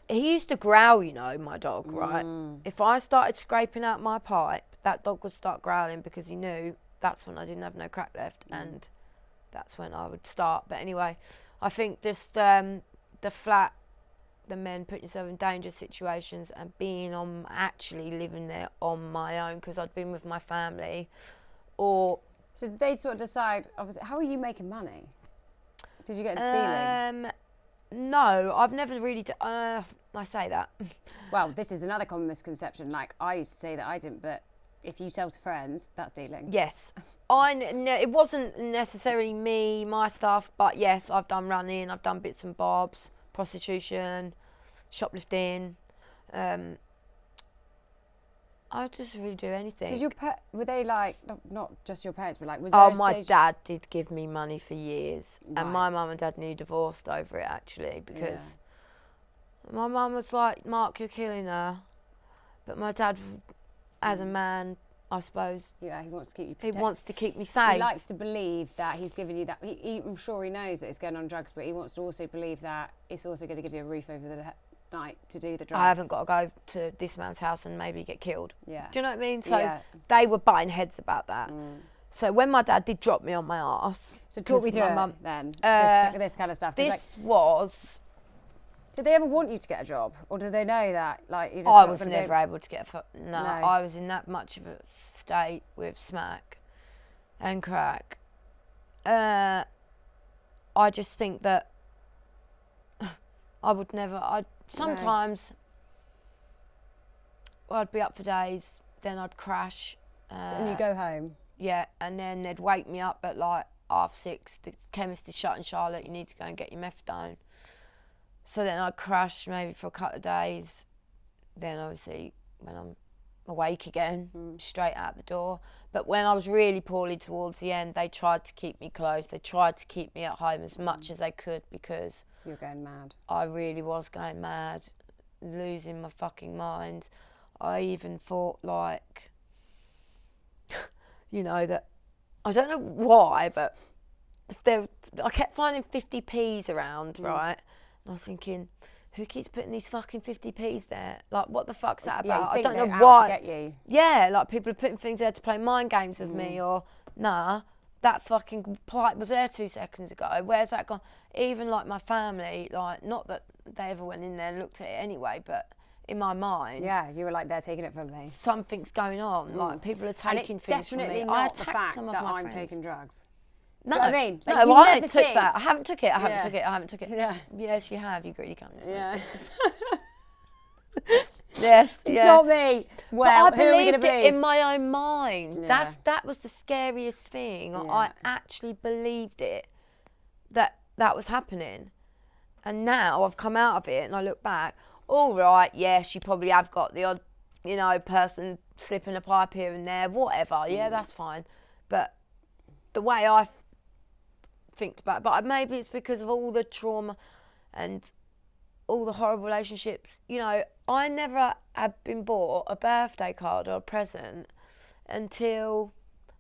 he used to growl, my dog, right? If I started scraping out my pipe, that dog would start growling, because he knew that's when I didn't have no crack left, and that's when I would start. But anyway, I think just the flat, the men putting yourself in dangerous situations, and actually living there on my own, because I'd been with my family. So did they sort of decide, obviously, how are you making money? Did you get dealing? No, I've never really I say that. Well, this is another common misconception. Like, I used to say that I didn't, but if you sell to friends, that's dealing. Yes. It wasn't necessarily my stuff, but yes, I've done running, I've done bits and bobs, prostitution, shoplifting. I I just really do anything. So were they like, not just your parents, but like, was there Oh, a my stage- dad did give me money for years. Right. And my mum and dad nearly divorced over it, actually, because my mum was like, Mark, you're killing her. But my dad, as a man, I suppose, Yeah, he wants to keep you he protected. west to keep me safe. He likes to believe that he's giving you that. I'm sure he knows that it's going on drugs, but he wants to also believe that it's also going to give you a roof over the night to do the drugs. I haven't got to go to this man's house and maybe get killed. Yeah. Do you know what I mean? So they were butting heads about that. So when my dad did drop me on my arse. So talk me through it then, this kind of stuff. This was... Did they ever want you to get a job? Or did they know that? Like, you just I was never able to get no, I was in that much of a state with smack and crack. I just think that I would never... Sometimes I'd be up for days, then I'd crash. And you go home? Yeah, and then they'd wake me up at like 6:30. The chemist is shut in Charlotte, you need to go and get your methadone. So then I'd crash maybe for a couple of days. Then obviously when I'm awake again, straight out the door. But when I was really poorly towards the end, they tried to keep me close. They tried to keep me at home as much as they could because... You're going mad. I really was going mad, losing my fucking mind. I even thought like, you know, that, I don't know why, but I kept finding 50p's around, right? And I was thinking, who keeps putting these fucking 50p's there? Like, what the fuck's that about? I don't know why. To get you. Yeah, like people are putting things there to play mind games with me, or nah, that fucking pipe was there 2 seconds ago. Where's that gone? Even like my family, like, not that they ever went in there and looked at it anyway, but in my mind, yeah, you were like, they're taking it from me. Something's going on. Like people are taking things from me. Definitely I not the attacked fact some of that my I'm friends. taking drugs. No, Do you know what I mean? Like, no, you I never took think- that. I haven't took it. I haven't took it. Yeah. Yes, you have. You greedy cunt. Yeah. Yes. It's not me. Well, but I who are we gonna believed it believe? in my own mind. Yeah. That was the scariest thing. Yeah. I actually believed it, that was happening. And now I've come out of it and I look back. All right, yes, you probably have got the odd, you know, person slipping a pipe here and there, whatever. Yeah, that's fine. But the way I think about it, but maybe it's because of all the trauma and all the horrible relationships. You know, I never had been bought a birthday card or a present until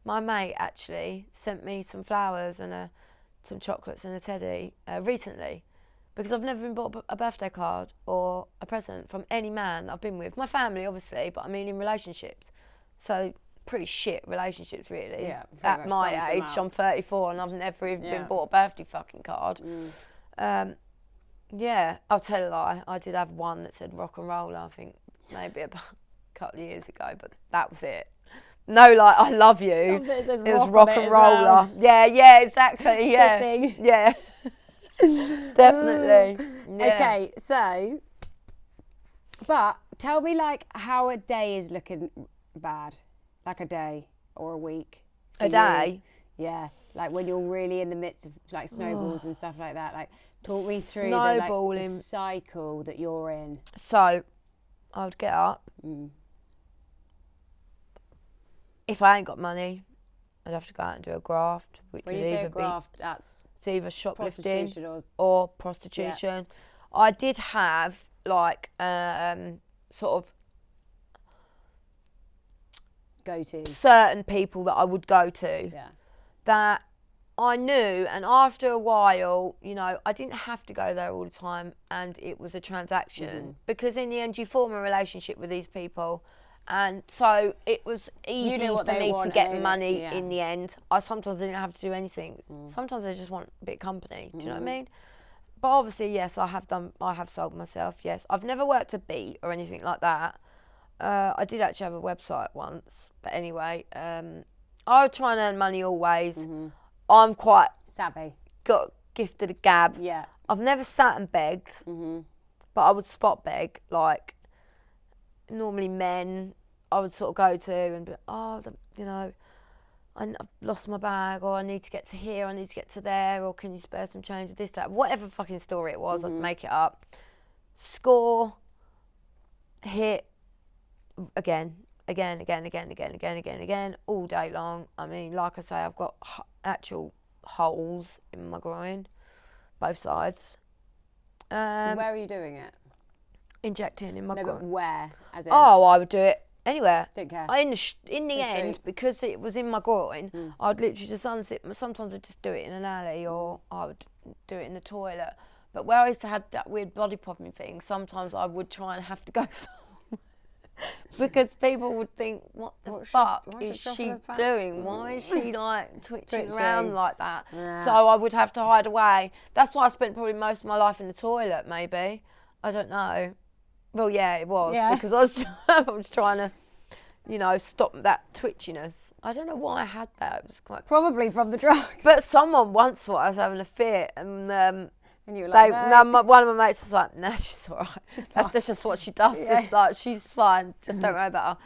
my mate actually sent me some flowers and some chocolates and a teddy recently, because I've never been bought a birthday card or a present from any man that I've been with. My family, obviously, but I mean in relationships. So pretty shit relationships, really. Yeah, at my age, I'm 34 and I've never even been bought a birthday fucking card. Yeah, I'll tell a lie. I did have one that said rock and roller, I think, maybe about a couple of years ago, but that was it. No, like, I love you. It was rock and roller. Well. Yeah, exactly. Yeah. Fitting. Yeah. Definitely. Yeah. Okay, so, but tell me, like, how a day is looking bad. Like a day or a week. A day? Yeah, like when you're really in the midst of like snowballs and stuff like that. Like, talk me through the cycle that you're in. So, I would get up. If I ain't got money, I'd have to go out and do a graft, which When would you say either a graft, that's it's either shoplifting prostitution or prostitution. Yeah. I did have like sort of go-to certain people that I would go to. Yeah. That I knew, and after a while, you know, I didn't have to go there all the time, and it was a transaction because in the end you form a relationship with these people. And so it was easy for me to get money in the end. I sometimes didn't have to do anything. Sometimes I just want a bit of company. Do you know what I mean? But obviously, yes, I have sold myself, yes. I've never worked a beat or anything like that. I did actually have a website once. But anyway, I would try and earn money always. I'm quite savvy. Got gifted a gab. Yeah. I've never sat and begged, but I would spot beg, like, normally men I would sort of go to and be, you know, I've lost my bag, or I need to get to here, I need to get to there, or can you spare some change of this, that, whatever fucking story it was, I'd make it up. Score, hit, again, again, all day long. I mean, like I say, I've got actual holes in my groin, both sides. Where are you doing it? Injecting in my groin. But where? As in? Oh, I would do it anywhere. Don't care. In the end, because it was in my groin, I'd literally just unzip. Sometimes I'd just do it in an alley, or I would do it in the toilet. But where I used to have that weird body popping thing, sometimes I would try and have to go because people would think, what the fuck is she doing? Why is she like twitching around like that? Yeah. So I would have to hide away. That's why I spent probably most of my life in the toilet, maybe. I don't know. Well, yeah, it was, because I was trying to, you know, stop that twitchiness. I don't know why I had that. It was quite... Probably from the drugs. But someone once thought I was having a fit, and you were like, one of my mates was like, nah, she's all right. That's just what she does. Yeah. Just like, she's fine. Just don't worry about her.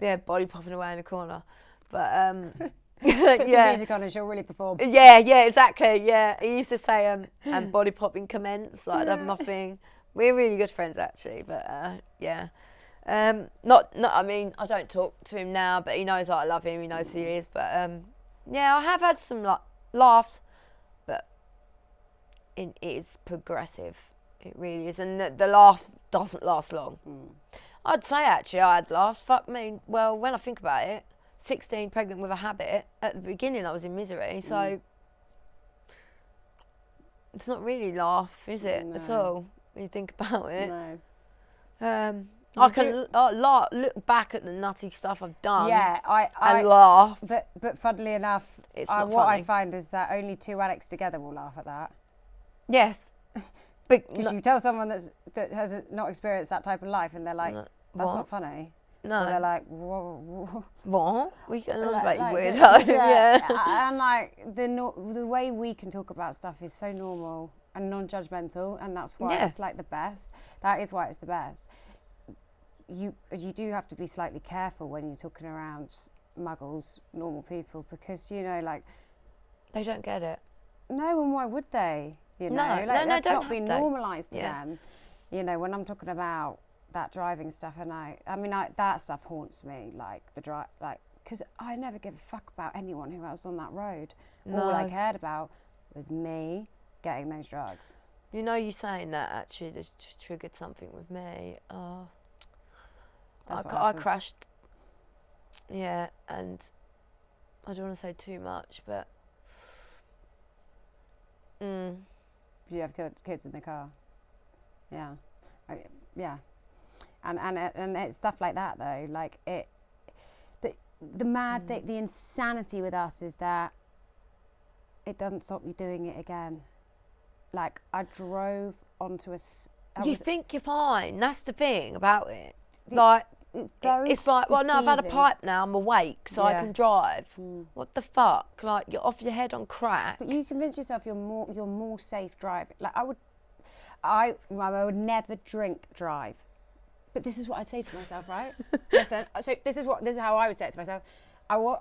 Yeah, body popping away in the corner. But, put some music on and she'll really perform. Yeah, exactly. Yeah. He used to say, and body popping commence. Like, I'd have my thing. We're really good friends, actually. But, yeah. Not. I mean, I don't talk to him now, but he knows that I love him. He knows who he is. But, yeah, I have had some laughs. It is progressive. It really is. And the laugh doesn't last long. I'd say, actually, I had laughs. Fuck me. Well, when I think about it, 16, pregnant with a habit, at the beginning I was in misery. So it's not really laugh, is it, at all, when you think about it? No. I can look back at the nutty stuff I've done and laugh. But funnily enough, what I find is that only two addicts together will laugh at that. Yes. Because you tell someone that has not experienced that type of life and they're like, that's not funny. No. Or they're like, whoa. What? We can like weirdo. Yeah. And like the way we can talk about stuff is so normal and non-judgmental, and that's why it's like the best. That is why it's the best. You do have to be slightly careful when you're talking around muggles, normal people, because, you know, like, they don't get it. No, and why would they? You know, that's not been normalised to them. You know, when I'm talking about that driving stuff, and I mean, that stuff haunts me, like because I never give a fuck about anyone who was on that road. No. All I cared about was me getting those drugs. You know, you saying that actually just triggered something with me. I crashed. Yeah, and I don't want to say too much, but. Do you have kids in the car? Yeah, yeah, and it's stuff like that though. Like the mad thing, the insanity with us is that it doesn't stop you doing it again. Like I drove onto a. You think you're fine. That's the thing about it. It's like, well, no, I've had a pipe now. I'm awake, so I can drive. What the fuck? Like, you're off your head on crack. But you convince yourself you're more safe driving. Like I would never drink drive. But this is what I'd say to myself, right? Listen, so this is how I would say it to myself. I will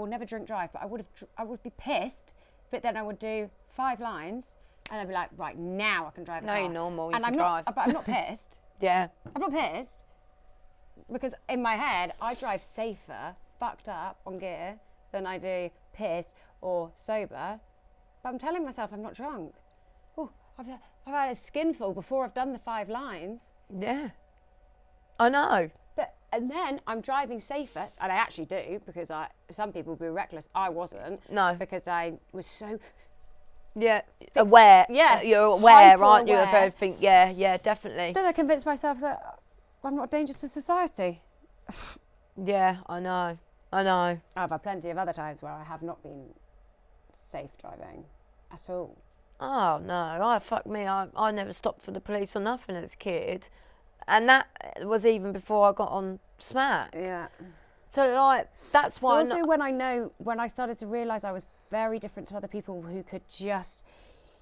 never drink drive, but I would be pissed. But then I would do 5 lines, and I'd be like, right, now I can drive. No, you're normal. You and can drive. But I'm not pissed. Yeah. I'm not pissed. Because in my head, I drive safer, fucked up on gear, than I do pissed or sober. But I'm telling myself I'm not drunk. Oh, I've had a skinful before I've done the 5 lines. Yeah, I know. And then I'm driving safer, and I actually do, because some people would be reckless. I wasn't. No. Because I was so... Yeah, aware. Yeah. You're aware, aren't you, of everything? Yeah, definitely. Then I convinced myself that I'm not a danger to society. Yeah, I know. I've had plenty of other times where I have not been safe driving at all. Oh, no. Fuck me. I never stopped for the police or nothing as a kid. And that was even before I got on Smack. Yeah. So, like, that's why... So also when I started to realise I was very different to other people who could just...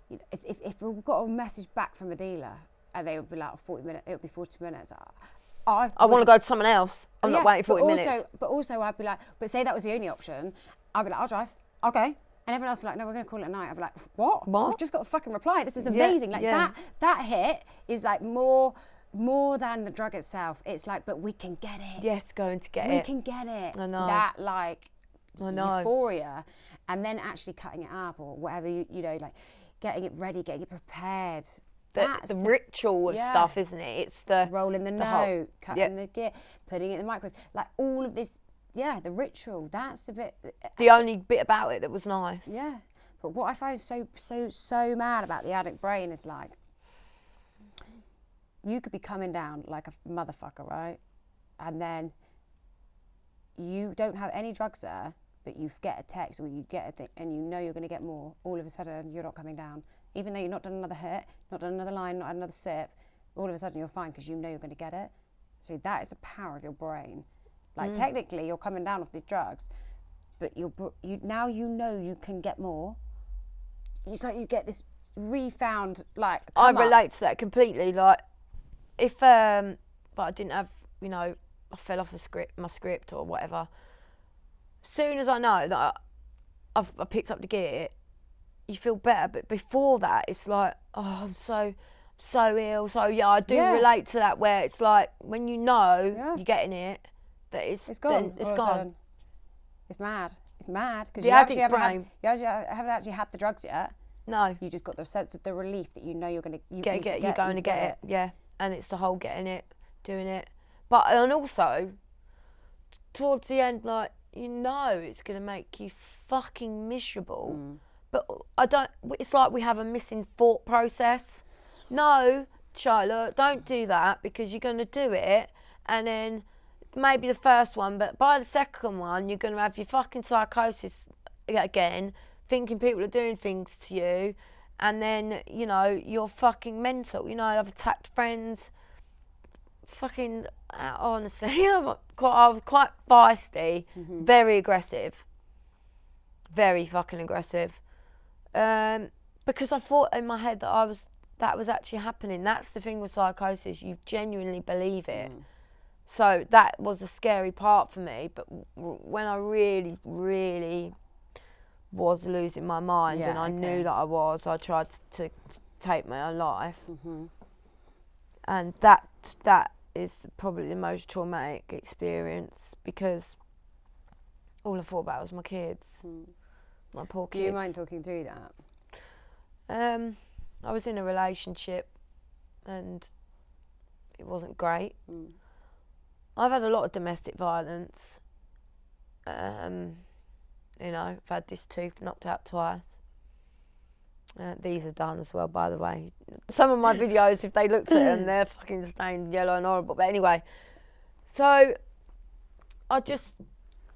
You know, if we got a message back from a dealer and they would be like, 40 minutes, it would be 40 minutes. I want to go to someone else. I'm not waiting 40 minutes. But also I'd be like, but say that was the only option, I'd be like, I'll drive. Okay. And everyone else would be like, no, we're going to call it at night. I'd be like, what? We've just got a fucking reply. This is amazing. That hit is like more more than the drug itself, it's like, but we can get it. Yes, going to get We it. can get it. I know. That like I know. euphoria, and then actually cutting it up or whatever, you know, like getting it ready, getting it prepared. The ritual of stuff, isn't it? It's the rolling the note, cutting the gear, putting it in the microwave, like all of this. Yeah, the ritual. That's a bit. The only bit about it that was nice. Yeah, but what I find so mad about the addict brain is like, you could be coming down like a motherfucker, right? And then you don't have any drugs there, but you get a text or you get a thing, and you know you're going to get more. All of a sudden, you're not coming down, even though you've not done another hit, not done another line, not had another sip. All of a sudden, you're fine because you know you're going to get it. So that is the power of your brain. Like technically, you're coming down off these drugs, but you now you know you can get more. It's like you get this refound like. I relate to that completely. Like if but I didn't have, you know, I fell off my script or whatever. As soon as I know that I picked up the gear, you feel better. But before that, it's like, oh, I'm so ill. So yeah, I do relate to that. Where it's like when you know you're getting it. That it's gone. It's gone. It's mad. It's mad because you haven't actually had the drugs yet. No. You just got the sense of the relief that you know you're going to you're going to get it. Yeah, and it's the whole getting it, doing it. But and also towards the end, like you know, it's going to make you fucking miserable. But I don't. It's like we have a missing thought process. No, Charlotte, don't do that because you're going to do it, and then. Maybe the first one, but by the second one, you're going to have your fucking psychosis again, thinking people are doing things to you, and then, you know, you're fucking mental. You know, I've attacked friends. Fucking, honestly, I was quite feisty, very aggressive. Very fucking aggressive. Because I thought in my head that was actually happening. That's the thing with psychosis, you genuinely believe it. So that was a scary part for me, but when I really, really was losing my mind and I knew that I tried to take my own life. And that is probably the most traumatic experience because all I thought about was my kids, my poor kids. Do you mind talking through that? I was in a relationship and it wasn't great. I've had a lot of domestic violence. You know, I've had this tooth knocked out twice. These are done as well, by the way. Some of my videos, if they looked at them, they're fucking stained yellow and horrible. But anyway, so I just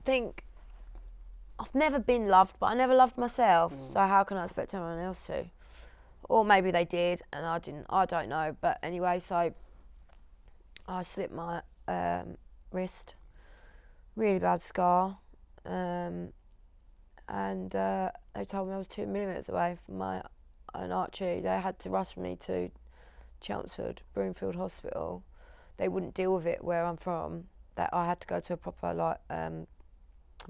think I've never been loved, but I never loved myself. So how can I expect anyone else to? Or maybe they did and I didn't. I don't know. But anyway, so I slipped my wrist, really bad scar, and they told me I was 2 millimetres away from my own artery. They had to rush me to Chelmsford, Broomfield Hospital. They wouldn't deal with it where I'm from. That I had to go to a proper I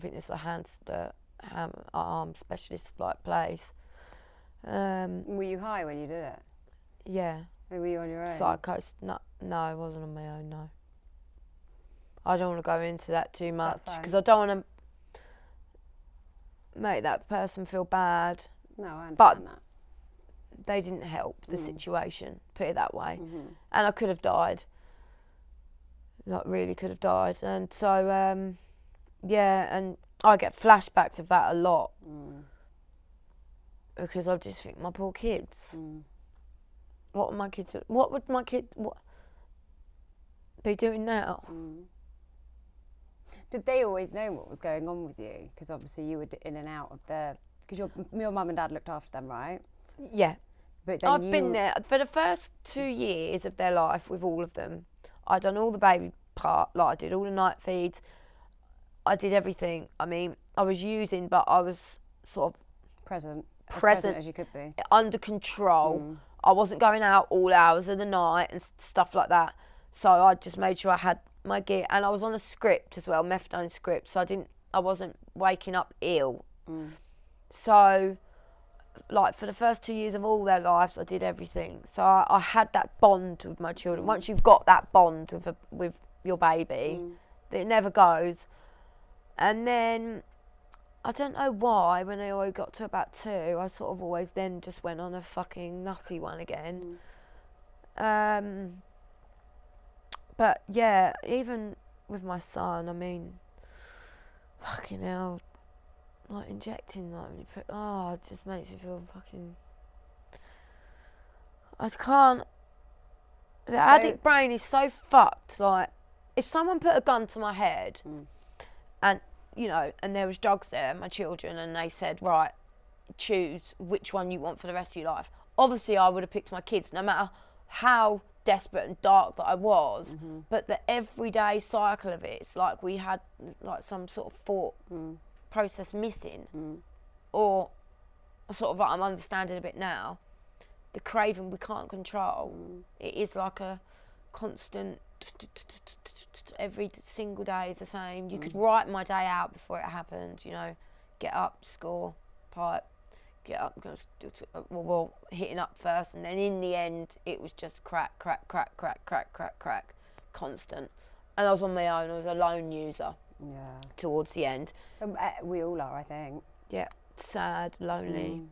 think it's a arm specialist place. Were you high when you did it? Yeah. Or were you on your own? Psychosis. No, I wasn't on my own, no. I don't want to go into that too much because I don't want to make that person feel bad. No, I understand but that. They didn't help the situation, put it that way. And I could have died. Like, really could have died. And so, and I get flashbacks of that a lot. Because I just think, my poor kids. What would my kids be doing now? Did they always know what was going on with you? Because obviously you were in and out of because your mum and dad looked after them, right? Yeah. But then I've been there for the first 2 years of their life with all of them. I'd done all the baby part, like I did all the night feeds. I did everything. I mean, I was using, but I was sort of present as you could be, under control. I wasn't going out all hours of the night and stuff like that. So I just made sure I had my gear, and I was on a script as well, methadone script. So I wasn't waking up ill. So like for the first 2 years of all their lives, I did everything. So I had that bond with my children. Once you've got that bond with your baby, it never goes. And then I don't know why, when I always got to about 2, I sort of always then just went on a fucking nutty one again. But yeah, even with my son, I mean, fucking hell, like injecting, like when you put, it just makes you feel fucking. I can't. The addict brain is so fucked. Like, if someone put a gun to my head, and you know, and there was drugs there, my children, and they said, right, choose which one you want for the rest of your life. Obviously, I would have picked my kids, no matter how desperate and dark that I was. But the everyday cycle of it, it's like we had like some sort of thought process missing, or sort of like I'm understanding a bit now. The craving we can't control. It is like a constant. Every single day is the same. You could write my day out before it happened. You know, get up, score, pipe, get up, well, hitting up first, and then in the end, it was just crack, constant. And I was on my own. I was a lone user. Yeah. Towards the end. We all are, I think. Yeah. Sad, lonely.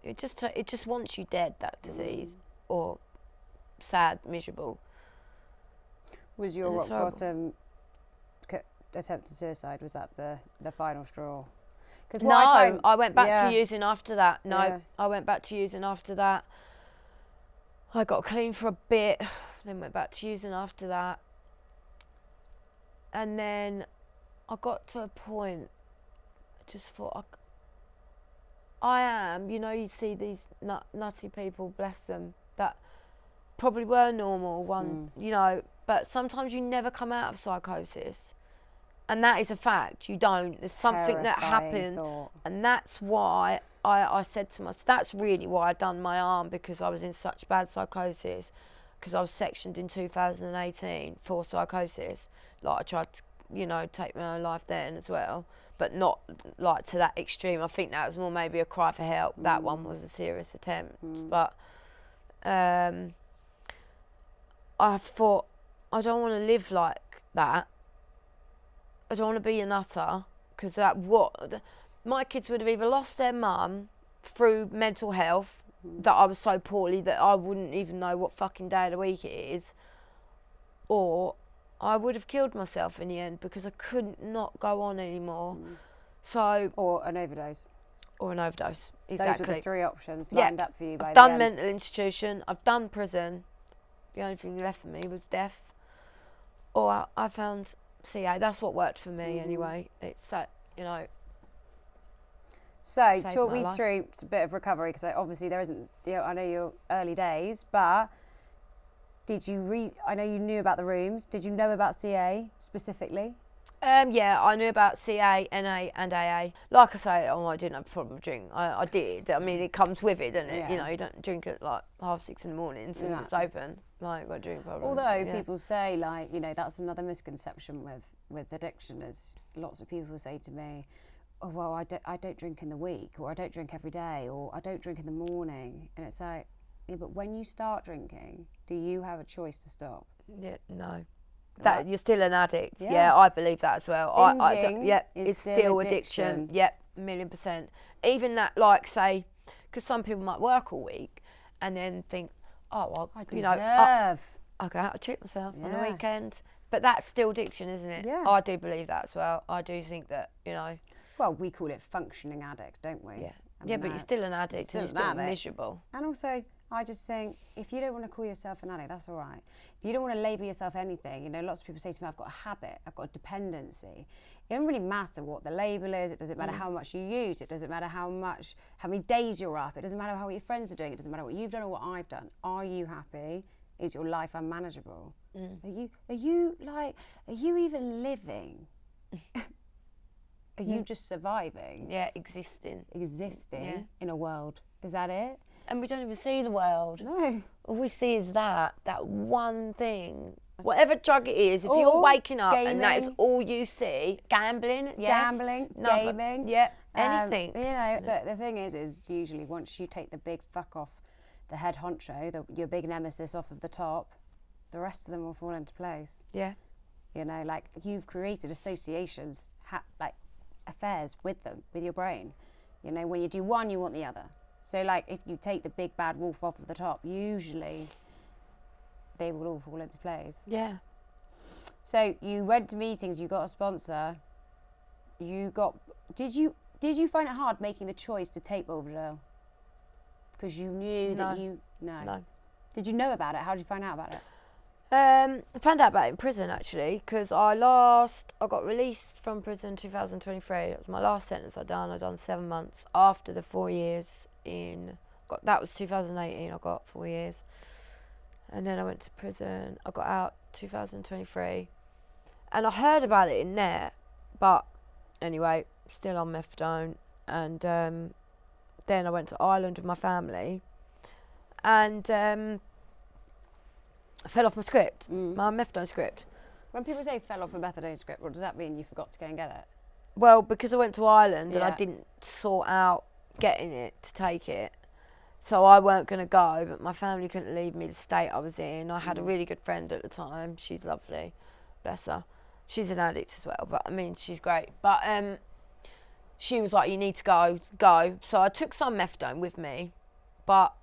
It just wants you dead, that disease, or sad, miserable. Was your rock bottom attempted suicide, was that the final straw? Cause no, I went back to using after that. I went back to using after that. I got clean for a bit, then went back to using after that. And then I got to a point, I just thought, I am, you know, you see these nutty people, bless them, that probably were normal, you know, but sometimes you never come out of psychosis. And that is a fact, you don't. There's something that happened. And that's why I said to myself, that's really why I done my arm, because I was in such bad psychosis, because I was sectioned in 2018 for psychosis. Like I tried to, you know, take my own life then as well. But not like to that extreme. I think that was more maybe a cry for help. That one was a serious attempt. But I thought, I don't want to live like that. I don't want to be a nutter, because my kids would have either lost their mum through mental health, that I was so poorly that I wouldn't even know what fucking day of the week it is, or I would have killed myself in the end, because I couldn't not go on anymore. So, or an overdose. Exactly. Those were the 3 options lined up for you by I've the done end. mental institution. I've done prison. The only thing left for me was death. Or I found CA. That's what worked for me anyway. It's you know. So talk me through a bit of recovery, because obviously there isn't. You know, I know you're early days, but. Did you I know you knew about the rooms. Did you know about CA specifically? Yeah, I knew about CA, NA and AA. Like I say, I didn't have a problem with drink. I did. I mean, it comes with it, doesn't it? Yeah. You know, you don't drink at like 6:30 in the morning as soon as it's open. Like, got a drink problem. Although people say, like, you know, that's another misconception with addiction, is lots of people say to me, oh, well, I don't drink in the week, or I don't drink every day, or I don't drink in the morning. And it's like, yeah, but when you start drinking, do you have a choice to stop? Yeah, no. That you're still an addict. Yeah, I believe that as well. It's still addiction. Yep, 1,000,000%. Even that, like, say, because some people might work all week and then think, oh, well, I go out, I treat myself on the weekend. But that's still addiction, isn't it? Yeah. I do believe that as well. I do think that, you know. Well, we call it functioning addict, don't we? Yeah. But you're still an addict, and you're still miserable. And also, I just think, if you don't want to call yourself an addict, that's all right. If you don't want to label yourself anything, you know, lots of people say to me, I've got a habit, I've got a dependency. It doesn't really matter what the label is. It doesn't matter how much you use. It doesn't matter how many days you're up. It doesn't matter how your friends are doing. It doesn't matter what you've done or what I've done. Are you happy? Is your life unmanageable? Are you even living? Are you just surviving? Yeah, existing in a world. Is that it? And we don't even see the world. No. All we see is that one thing Whatever drug it is, if Or you're waking up and that is gaming. all you see, gambling, yes. Gambling, Nothing. gaming. Yeah, anything. You know, but the thing is usually once you take the big fuck off the head honcho, your big nemesis off of the top, the rest of them will fall into place. Yeah. You know, like you've created associations, like affairs with them, with your brain. You know, when you do one, you want the other. So like if you take the big bad wolf off of the top, usually they will all fall into place. Yeah. So you went to meetings, you got a sponsor, did you find it hard making the choice to take Bovril? Because you knew that No. Did you know about it? How did you find out about it? I found out about it in prison actually, because I got released from prison 2023. It was my last sentence I'd done 7 months after the 4 years that was 2018. I got 4 years. And then I went to prison. I got out 2023. And I heard about it in there. But anyway, still on methadone. And then I went to Ireland with my family. And I fell off my script, my methadone script. When people say fell off a methadone script, what does that mean? You forgot to go and get it? Well, because I went to Ireland and I didn't sort out getting it to take it. So I weren't going to go, but my family couldn't leave me the state I was in. I had a really good friend at the time. She's lovely. Bless her. She's an addict as well, but I mean, she's great. But she was like, you need to go. So I took some methadone with me, but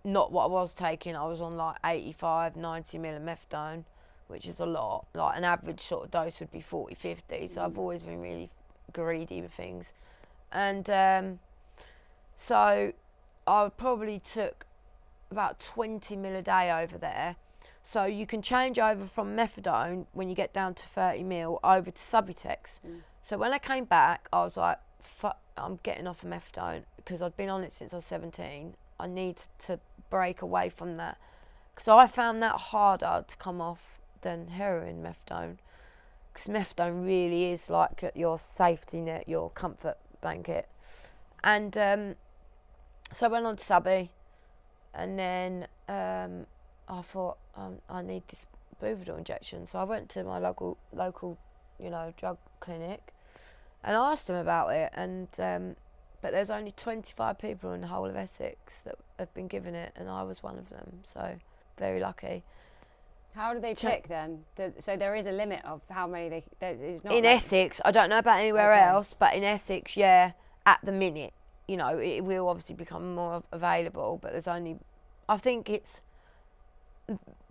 not what I was taking. I was on like 85, 90 mil of methadone, which is a lot. Like an average sort of dose would be 40, 50. So I've always been really greedy with things. And so I probably took about 20 mil a day over there. So you can change over from methadone when you get down to 30 mil over to Subutex. So when I came back, I was like, fuck, I'm getting off of methadone because I'd been on it since I was 17. I need to break away from that. So I found that harder to come off than heroin, methadone. Because methadone really is like your safety net, your comfort blanket. And so I went on to Subby, and then I thought I need this Bovril injection. So I went to my local, drug clinic, and I asked them about it. And but there's only 25 people in the whole of Essex that have been given it, and I was one of them. So very lucky. How do they pick then? So there is a limit of how many it's not in Essex. I don't know about anywhere else, but in Essex, yeah, at the minute. You know, it will obviously become more available, but there's only, I think it's,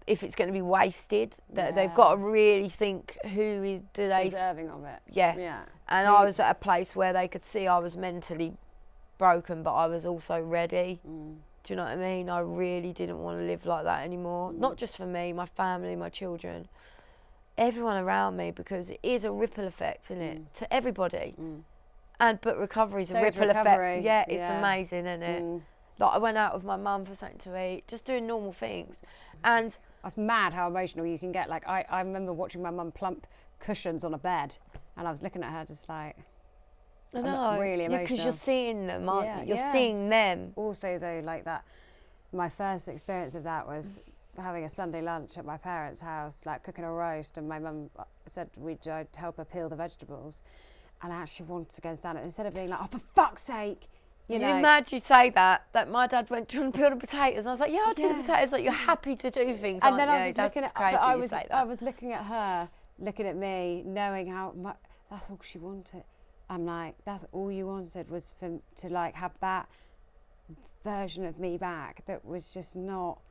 if it's going to be wasted, that they've got to really think do they deserving of it. Yeah. And I was at a place where they could see I was mentally broken, but I was also ready. Do you know what I mean? I really didn't want to live like that anymore. Not just for me, my family, my children, everyone around me, because it is a ripple effect, isn't it, to everybody. But recovery's a ripple effect. Yeah, it's amazing, isn't it? Like I went out with my mum for something to eat, just doing normal things. And that's mad how emotional you can get. Like I remember watching my mum plump cushions on a bed, and I was looking at her just like, I know, really emotional. Because you're seeing them, aren't you? You're seeing them. Also though, like that, my first experience of that was having a Sunday lunch at my parents' house, like cooking a roast, and my mum said I'd help her peel the vegetables. And I actually wanted to go and stand it instead of being like, oh, for fuck's sake. You know. You're mad you say that my dad went to peel the potatoes. And I was like, yeah, I'll do the potatoes. Like, you're happy to do things, and then aren't I was you? just looking at, crazy I was looking at her, looking at me, knowing how much, that's all she wanted. I'm like, that's all you wanted was to like have that version of me back that was just not.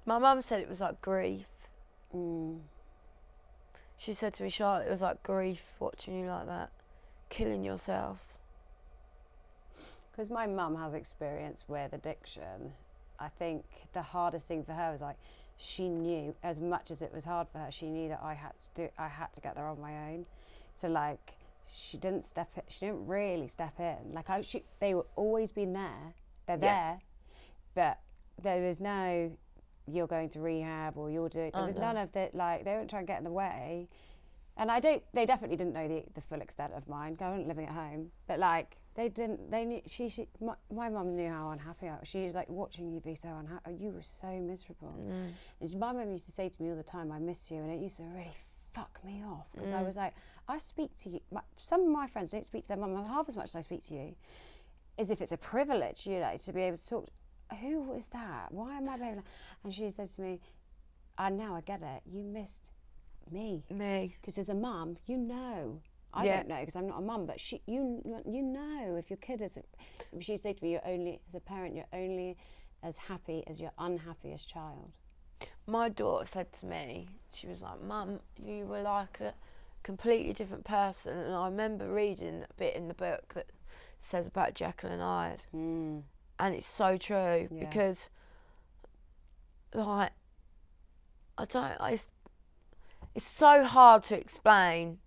My mum said it was like grief. She said to me, Charlotte, it was like grief watching you like that, killing yourself. Because my mum has experience with addiction, I think the hardest thing for her was like, she knew, as much as it was hard for her, she knew that I had to get there on my own. So like, she didn't really step in. Like they were always been there. They're there, but there was no, you're going to rehab or you're doing. There was none of that. Like they weren't trying to get in the way. And they definitely didn't know the full extent of mine. I wasn't living at home, but like they didn't. They knew. My mum knew how unhappy I was. She was like watching you be so unhappy. You were so miserable. And my mum used to say to me all the time, "I miss you," and it used to really fuck me off because I was like, I speak to you. Some of my friends don't speak to their mum half as much as I speak to you, as if it's a privilege, you know, to be able to talk. Who is that? Why am I being? And she said to me, now I get it. You missed me. Because as a mum, you know. I don't know because I'm not a mum, but you know if your kid is. She said to me, as a parent, you're only as happy as your unhappiest child. My daughter said to me, she was like, "Mum, you were like a completely different person." And I remember reading a bit in the book that says about Jekyll and Hyde. And it's so true because, like, it's so hard to explain,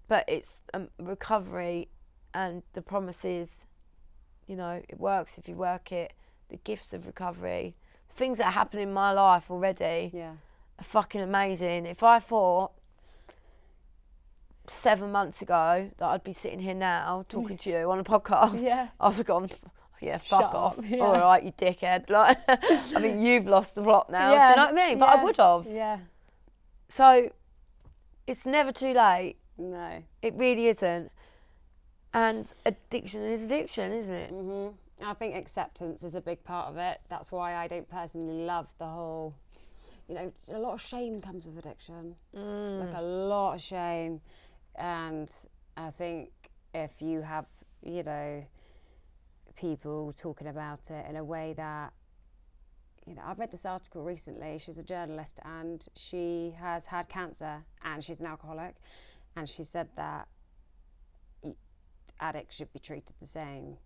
but it's recovery, and the promise is, you know, it works if you work it. The gifts of recovery, things that happen in my life already are fucking amazing. If I thought 7 months ago that I'd be sitting here now talking to you on a podcast, I was gone. Yeah, fuck off. All right, you dickhead. Like, I mean, you've lost the plot now. Do you know what I mean? But I would have. Yeah. So it's never too late. No. It really isn't. And addiction is addiction, isn't it? I think acceptance is a big part of it. That's why I don't personally love the whole, you know, a lot of shame comes with addiction. Like a lot of shame. And I think if you have, you know, people talking about it in a way that, you know, I've read this article recently. She's a journalist and she has had cancer and she's an alcoholic, and she said that addicts should be treated the same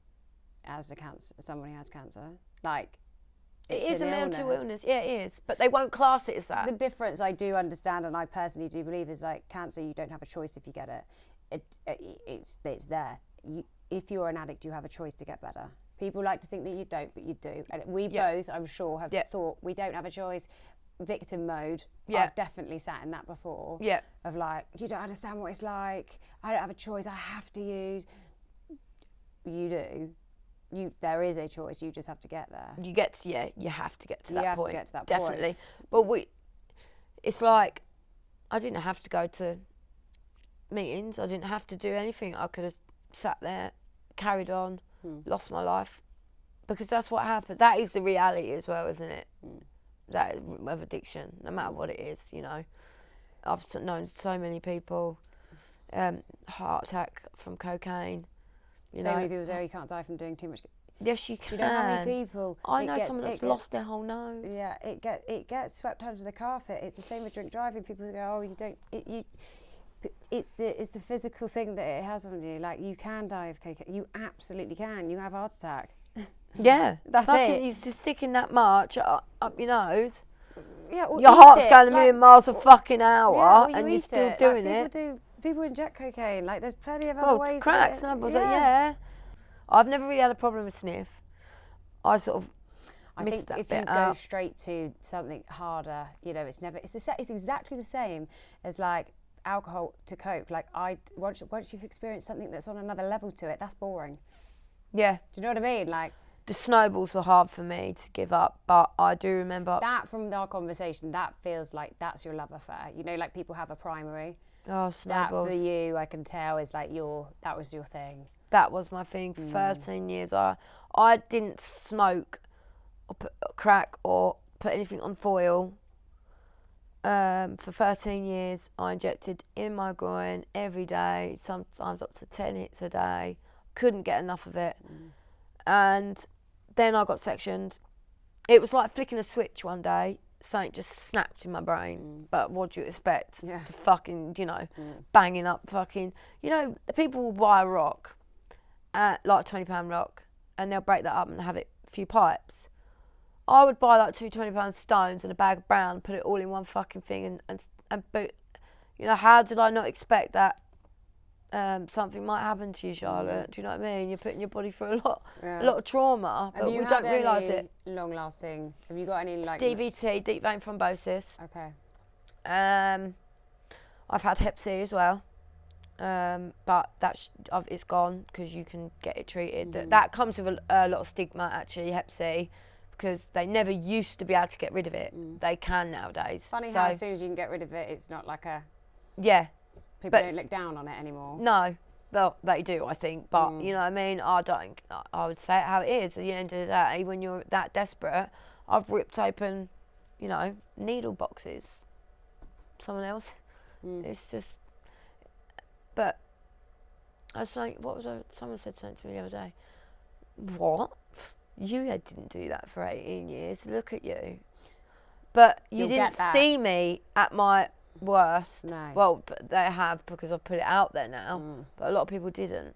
as someone who has cancer. Like, it is a mental illness. Yeah, it is, but they won't class it as that. The difference I do understand, and I personally do believe, is like cancer, you don't have a choice if you get it. It's there. If you're an addict, you have a choice to get better. People like to think that you don't, but you do. And we both, I'm sure, have thought we don't have a choice. Victim mode. I've definitely sat in that before. Of like, you don't understand what it's like. I don't have a choice. I have to use. You do. There is a choice. You just have to get there. You have to get to that point. You have to get to that definitely. point. But it's like, I didn't have to go to meetings. I didn't have to do anything. I could have sat there, carried on, lost my life, because that's what happened. That is the reality as well, isn't it? That of addiction, no matter what it is, you know. I've known so many people, heart attack from cocaine. So many people say you can't die from doing too much. Yes, you can. Do you know how many people? I know someone that's lost their whole nose. Yeah, it gets swept under the carpet. It's the same with drink driving. People go, oh, you don't. It's the physical thing that it has on you. Like, you can die of cocaine. You absolutely can. You have a heart attack. Yeah, that's it. You're just sticking that much up your nose. Yeah, your heart's going a million miles a fucking hour, and you're still doing it. People inject cocaine. Like, there's plenty of other ways. Cracks, I've never really had a problem with sniff. I sort of missed that bit out. I think if you go straight to something harder, you know, it's exactly the same as like alcohol to coke. Like, once you've experienced something that's on another level to it, that's boring. Yeah. Do you know what I mean? Like, the snowballs were hard for me to give up, but I do remember that from our conversation. That feels like that's your love affair. You know, like people have a primary. Oh, snowballs. That for you, I can tell, is like that was your thing. That was my thing for 13 years. I didn't smoke or put crack or put anything on foil. For 13 years, I injected in my groin every day, sometimes up to 10 hits a day. Couldn't get enough of it. And then I got sectioned. It was like flicking a switch one day. Something just snapped in my brain. But what do you expect? To fucking, you know, banging up fucking... You know, people will buy a rock, like a £20 rock, and they'll break that up and have it a few pipes. I would buy like 2 £20 stones and a bag of brown, put it all in one fucking thing and boot. You know, how did I not expect that something might happen to you, Charlotte? Do you know what I mean? You're putting your body through a lot of trauma, but we don't realise it. Long lasting? Have you got any like DVT, deep vein thrombosis? Okay. I've had Hep C as well, but it's gone because you can get it treated. That comes with a lot of stigma, actually, Hep C, because they never used to be able to get rid of it. They can nowadays. Funny how as soon as you can get rid of it, it's not like a... Yeah. People don't look down on it anymore. No. Well, they do, I think, but you know what I mean? I would say it how it is. At the end of the day, when you're that desperate, I've ripped open, you know, needle boxes. Someone else. It's just... But I was like, someone said something to me the other day. What? You didn't do that for 18 years. Look at you. But you didn't see me at my worst. No. Well, but they have, because I've put it out there now. But a lot of people didn't.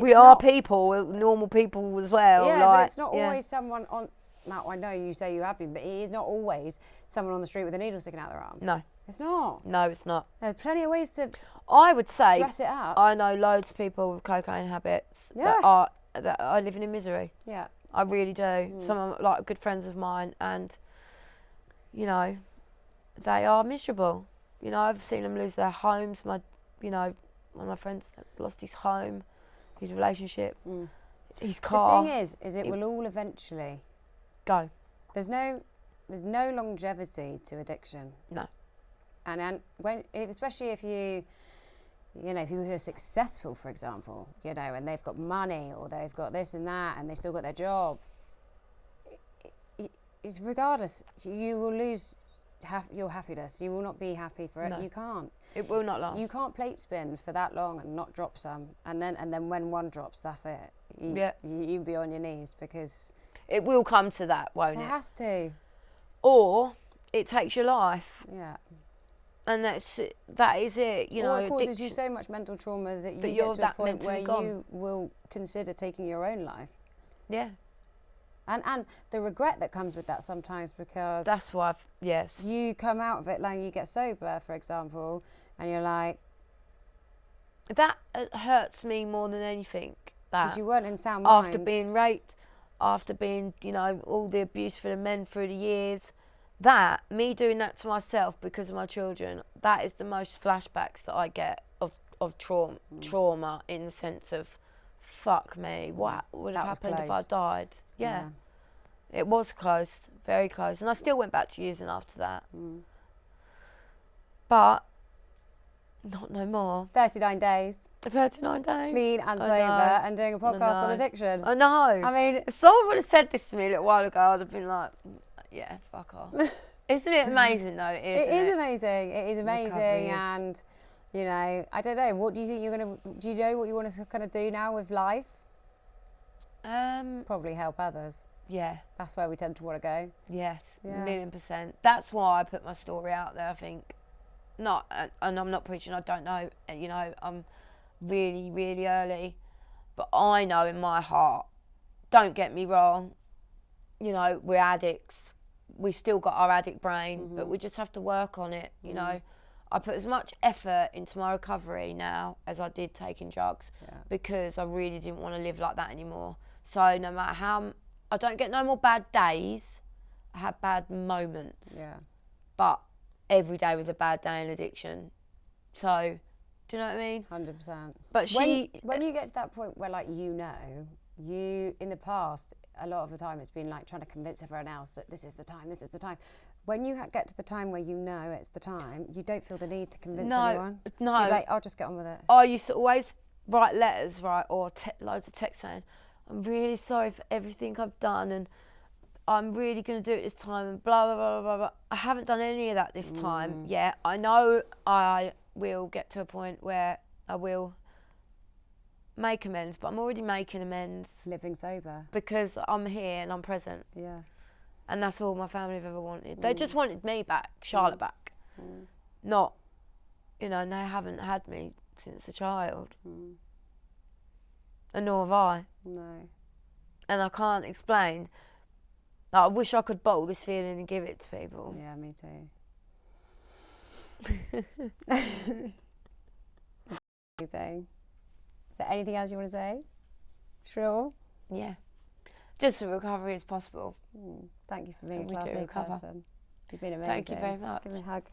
We are people, normal people as well. Yeah, like, but it's not always someone on... Now, I know you say you have been, but it is not always someone on the street with a needle sticking out their arm. No. It's not. No, it's not. There's plenty of ways to... I would say... dress it up. I know loads of people with cocaine habits that are living in misery. Yeah. I really do. Some are like good friends of mine, and you know, they are miserable. You know, I've seen them lose their homes. One of my friends lost his home, his relationship, his car. The thing is it will all eventually go. There's no longevity to addiction. No. And especially if people who are successful, for example, you know, and they've got money or they've got this and that and they've still got their job, it's regardless, you will lose your happiness. You will not be happy for it. No. You can't. It will not last. You can't plate spin for that long and not drop some. And then when one drops, that's it. You'll be on your knees, because... It will come to that, won't it? It has to. Or it takes your life. Yeah. And that is it, you know. Or it causes you so much mental trauma that you get to a point where you will consider taking your own life. Yeah. And the regret that comes with that sometimes, because... That's why, yes. You come out of it, like you get sober, for example, and you're like... That hurts me more than anything. Because you weren't in sound mind. After being raped, after being, you know, all the abuse for the men through the years... me doing that to myself because of my children, that is the most flashbacks that I get of trauma, in the sense of, fuck me, what would have happened if I died? Yeah. It was close, very close. And I still went back to using after that. But, not no more. 39 days. 39 days. Clean and sober and doing a podcast on addiction. I know. I mean... If someone would have said this to me a little while ago, I'd have been like... Yeah, fuck off. Isn't it amazing though? It is amazing. It is amazing. And, you know, I don't know, what do you think do you know what you want to kind of do now with life? Probably help others. Yeah. That's where we tend to want to go. Yes, 1,000,000%. That's why I put my story out there, I think. And I'm not preaching, I don't know, you know, I'm really, really early. But I know in my heart, don't get me wrong, you know, we're addicts. We've still got our addict brain, but we just have to work on it, you know. I put as much effort into my recovery now as I did taking drugs, because I really didn't want to live like that anymore. So no matter how... I don't get no more bad days. I have bad moments. Yeah. But every day was a bad day in addiction. So, do you know what I mean? 100%. But when you get to that point where, like, you know, in the past... A lot of the time it's been like trying to convince everyone else that this is the time. When you get to the time where you know it's the time, you don't feel the need to convince anyone. No. You're like, I'll just get on with it. I used to always write letters, or loads of texts saying, I'm really sorry for everything I've done, and I'm really going to do it this time, and blah, blah, blah, blah, blah. I haven't done any of that this time yet. I know I will get to a point where I will make amends, but I'm already making amends. Living sober. Because I'm here and I'm present. Yeah. And that's all my family have ever wanted. They just wanted me back, Charlotte back. Not, you know, and they haven't had me since a child. And nor have I. No. And I can't explain. Like, I wish I could bottle this feeling and give it to people. Yeah, me too. Amazing. Is there anything else you want to say? Sure. Yeah. Just for recovery as possible. Thank you for being a class A person. You've been amazing. Thank you very much. Give me a hug.